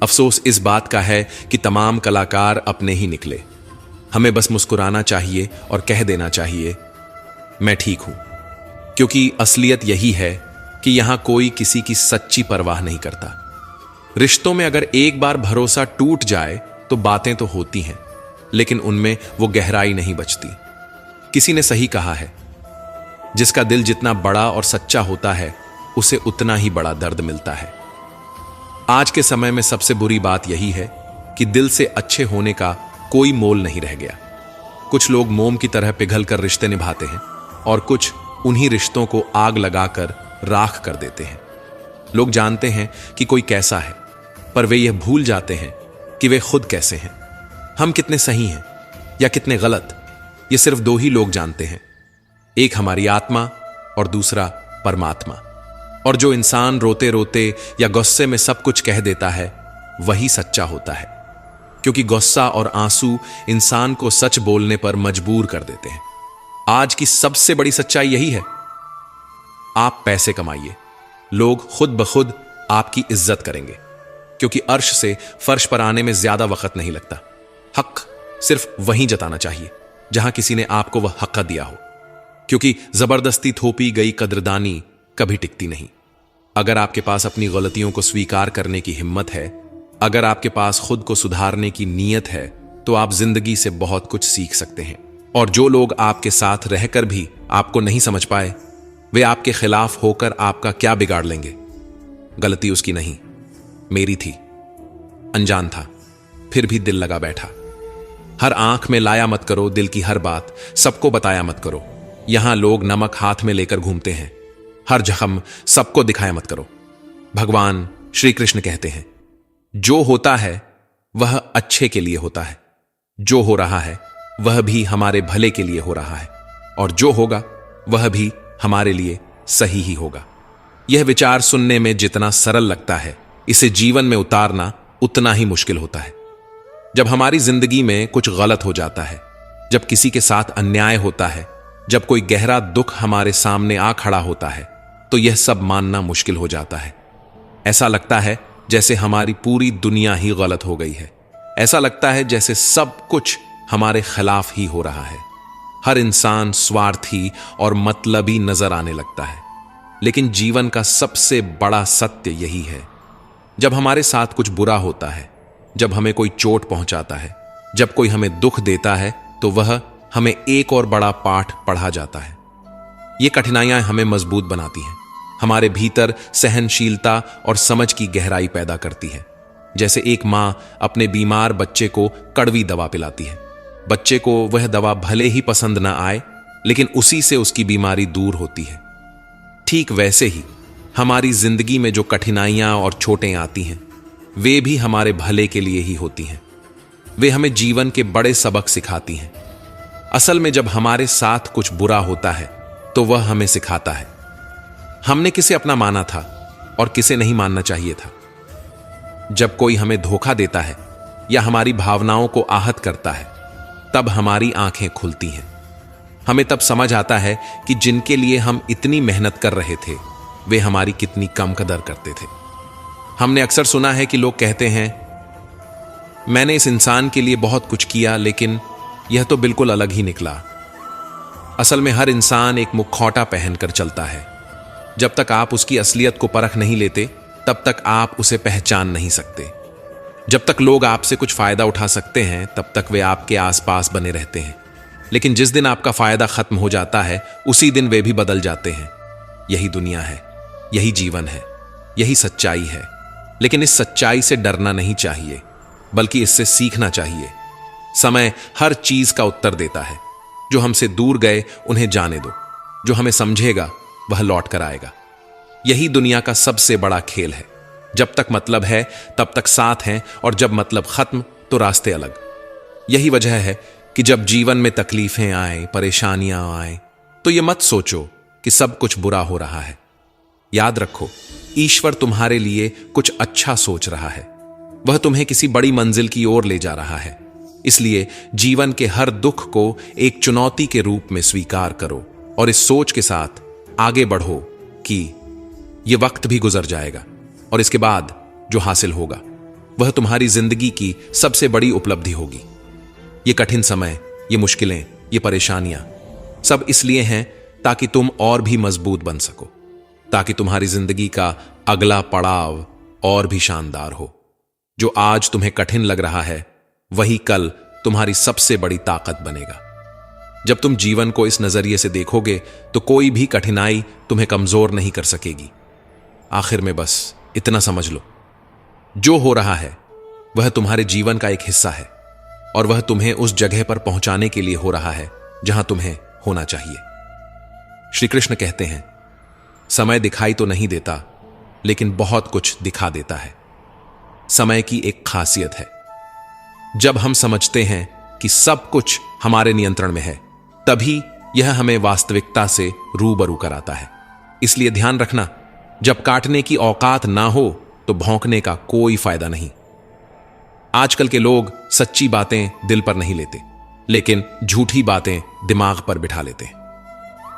[SPEAKER 1] अफसोस इस बात का है कि तमाम कलाकार अपने ही निकले। हमें बस मुस्कुराना चाहिए और कह देना चाहिए, मैं ठीक हूं, क्योंकि असलियत यही है कि यहां कोई किसी की सच्ची परवाह नहीं करता। रिश्तों में अगर एक बार भरोसा टूट जाए तो बातें तो होती हैं, लेकिन उनमें वो गहराई नहीं बचती। किसी ने सही कहा है, जिसका दिल जितना बड़ा और सच्चा होता है उसे उतना ही बड़ा दर्द मिलता है। आज के समय में सबसे बुरी बात यही है कि दिल से अच्छे होने का कोई मोल नहीं रह गया। कुछ लोग मोम की तरह पिघलकर रिश्ते निभाते हैं और कुछ उन्हीं रिश्तों को आग लगाकर राख कर देते हैं। लोग जानते हैं कि कोई कैसा है, पर वे यह भूल जाते हैं कि वे खुद कैसे हैं। हम कितने सही हैं या कितने गलत, ये सिर्फ दो ही लोग जानते हैं, एक हमारी आत्मा और दूसरा परमात्मा। और जो इंसान रोते रोते या गुस्से में सब कुछ कह देता है वही सच्चा होता है, क्योंकि गुस्सा और आंसू इंसान को सच बोलने पर मजबूर कर देते हैं। आज की सबसे बड़ी सच्चाई यही है, आप पैसे कमाइए, लोग खुद ब खुद आपकी इज्जत करेंगे, क्योंकि अर्श से फर्श पर आने में ज्यादा वक्त नहीं लगता। हक सिर्फ वहीं जताना चाहिए जहां किसी ने आपको वह हक दिया हो, क्योंकि जबरदस्ती थोपी गई कद्रदानी कभी टिकती नहीं। अगर आपके पास अपनी गलतियों को स्वीकार करने की हिम्मत है, अगर आपके पास खुद को सुधारने की नीयत है, तो आप जिंदगी से बहुत कुछ सीख सकते हैं। और जो लोग आपके साथ रहकर भी आपको नहीं समझ पाए, वे आपके खिलाफ होकर आपका क्या बिगाड़ लेंगे। गलती उसकी नहीं, मेरी थी। अनजान था, फिर भी दिल लगा बैठा। हर आंख में लाया मत करो दिल की हर बात, सबको बताया मत करो। यहां लोग नमक हाथ में लेकर घूमते हैं, हर जख्म सबको दिखाया मत करो। भगवान श्री कृष्ण कहते हैं, जो होता है वह अच्छे के लिए होता है, जो हो रहा है वह भी हमारे भले के लिए हो रहा है, और जो होगा वह भी हमारे लिए सही ही होगा। यह विचार सुनने में जितना सरल लगता है, इसे जीवन में उतारना उतना ही मुश्किल होता है। जब हमारी जिंदगी में कुछ गलत हो जाता है, जब किसी के साथ अन्याय होता है, जब कोई गहरा दुख हमारे सामने आ खड़ा होता है, तो यह सब मानना मुश्किल हो जाता है। ऐसा लगता है जैसे हमारी पूरी दुनिया ही गलत हो गई है। ऐसा लगता है जैसे सब कुछ हमारे खिलाफ ही हो रहा है। हर इंसान स्वार्थी और मतलबी नजर आने लगता है। लेकिन जीवन का सबसे बड़ा सत्य यही है, जब हमारे साथ कुछ बुरा होता है, जब हमें कोई चोट पहुंचाता है, जब कोई हमें दुख देता है, तो वह हमें एक और बड़ा पाठ पढ़ा जाता है। ये कठिनाइयां हमें मजबूत बनाती हैं, हमारे भीतर सहनशीलता और समझ की गहराई पैदा करती है। जैसे एक मां अपने बीमार बच्चे को कड़वी दवा पिलाती है। बच्चे को वह दवा भले ही पसंद ना आए, लेकिन उसी से उसकी बीमारी दूर होती है। ठीक वैसे ही हमारी जिंदगी में जो कठिनाइयां और चोटें आती हैं, वे भी हमारे भले के लिए ही होती हैं। वे हमें जीवन के बड़े सबक सिखाती हैं। असल में जब हमारे साथ कुछ बुरा होता है, तो वह हमें सिखाता है हमने किसे अपना माना था और किसे नहीं मानना चाहिए था। जब कोई हमें धोखा देता है या हमारी भावनाओं को आहत करता है, तब हमारी आंखें खुलती हैं। हमें तब समझ आता है कि जिनके लिए हम इतनी मेहनत कर रहे थे, वे हमारी कितनी कम कदर करते थे। हमने अक्सर सुना है कि लोग कहते हैं, मैंने इस इंसान के लिए बहुत कुछ किया, लेकिन यह तो बिल्कुल अलग ही निकला। असल में हर इंसान एक मुखौटा पहनकर चलता है। जब तक आप उसकी असलियत को परख नहीं लेते, तब तक आप उसे पहचान नहीं सकते। जब तक लोग आपसे कुछ फायदा उठा सकते हैं, तब तक वे आपके आसपास बने रहते हैं। लेकिन जिस दिन आपका फायदा खत्म हो जाता है, उसी दिन वे भी बदल जाते हैं। यही दुनिया है, यही जीवन है, यही सच्चाई है। लेकिन इस सच्चाई से डरना नहीं चाहिए, बल्कि इससे सीखना चाहिए। समय हर चीज का उत्तर देता है। जो हमसे दूर गए उन्हें जाने दो, जो हमें समझेगा वह लौट कर आएगा। यही दुनिया का सबसे बड़ा खेल है। जब तक मतलब है तब तक साथ हैं, और जब मतलब खत्म तो रास्ते अलग। यही वजह है कि जब जीवन में तकलीफें आए, परेशानियां आए, तो यह मत सोचो कि सब कुछ बुरा हो रहा है। याद रखो, ईश्वर तुम्हारे लिए कुछ अच्छा सोच रहा है। वह तुम्हें किसी बड़ी मंजिल की ओर ले जा रहा है। इसलिए जीवन के हर दुख को एक चुनौती के रूप में स्वीकार करो, और इस सोच के साथ आगे बढ़ो कि यह वक्त भी गुजर जाएगा, और इसके बाद जो हासिल होगा वह तुम्हारी जिंदगी की सबसे बड़ी उपलब्धि होगी। ये कठिन समय, ये मुश्किलें, ये परेशानियां सब इसलिए हैं ताकि तुम और भी मजबूत बन सको। ताकि तुम्हारी जिंदगी का अगला पड़ाव और भी शानदार हो। जो आज तुम्हें कठिन लग रहा है वही कल तुम्हारी सबसे बड़ी ताकत बनेगा। जब तुम जीवन को इस नजरिए से देखोगे तो कोई भी कठिनाई तुम्हें कमजोर नहीं कर सकेगी। आखिर में बस इतना समझ लो, जो हो रहा है वह तुम्हारे जीवन का एक हिस्सा है और वह तुम्हें उस जगह पर पहुंचाने के लिए हो रहा है जहां तुम्हें होना चाहिए। श्री कृष्ण कहते हैं, समय दिखाई तो नहीं देता लेकिन बहुत कुछ दिखा देता है। समय की एक खासियत है, जब हम समझते हैं कि सब कुछ हमारे नियंत्रण में है तभी यह हमें वास्तविकता से रूबरू कराता है। इसलिए ध्यान रखना, जब काटने की औकात ना हो तो भौंकने का कोई फायदा नहीं। आजकल के लोग सच्ची बातें दिल पर नहीं लेते लेकिन झूठी बातें दिमाग पर बिठा लेते हैं।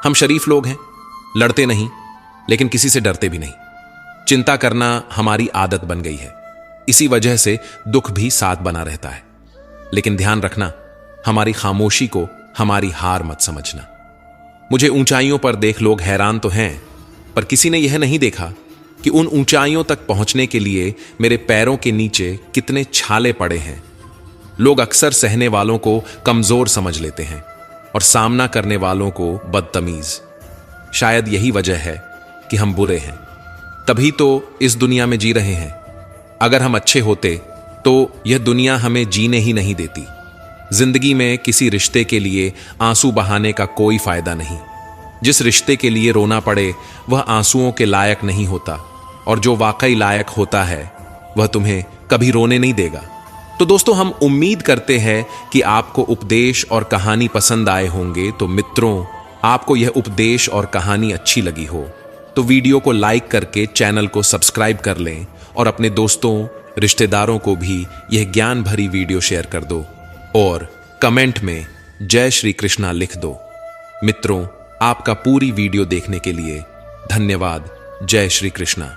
[SPEAKER 1] हम शरीफ लोग हैं, लड़ते नहीं लेकिन किसी से डरते भी नहीं। चिंता करना हमारी आदत बन गई है, इसी वजह से दुख भी साथ बना रहता है। लेकिन ध्यान रखना, हमारी खामोशी को हमारी हार मत समझना। मुझे ऊंचाइयों पर देख लोग हैरान तो हैं, पर किसी ने यह नहीं देखा कि उन ऊंचाइयों तक पहुंचने के लिए मेरे पैरों के नीचे कितने छाले पड़े हैं। लोग अक्सर सहने वालों को कमजोर समझ लेते हैं और सामना करने वालों को बदतमीज। शायद यही वजह है कि हम बुरे हैं, तभी तो इस दुनिया में जी रहे हैं। अगर हम अच्छे होते तो यह दुनिया हमें जीने ही नहीं देती। जिंदगी में किसी रिश्ते के लिए आंसू बहाने का कोई फायदा नहीं। जिस रिश्ते के लिए रोना पड़े वह आंसुओं के लायक नहीं होता, और जो वाकई लायक होता है वह तुम्हें कभी रोने नहीं देगा। तो दोस्तों, हम उम्मीद करते हैं कि आपको उपदेश और कहानी पसंद आए होंगे। तो मित्रों, आपको यह उपदेश और कहानी अच्छी लगी हो तो वीडियो को लाइक करके चैनल को सब्सक्राइब कर लें और अपने दोस्तों, रिश्तेदारों को भी यह ज्ञान भरी वीडियो शेयर कर दो और कमेंट में जय श्री कृष्णा लिख दो। मित्रों, आपका पूरी वीडियो देखने के लिए धन्यवाद। जय श्री कृष्णा।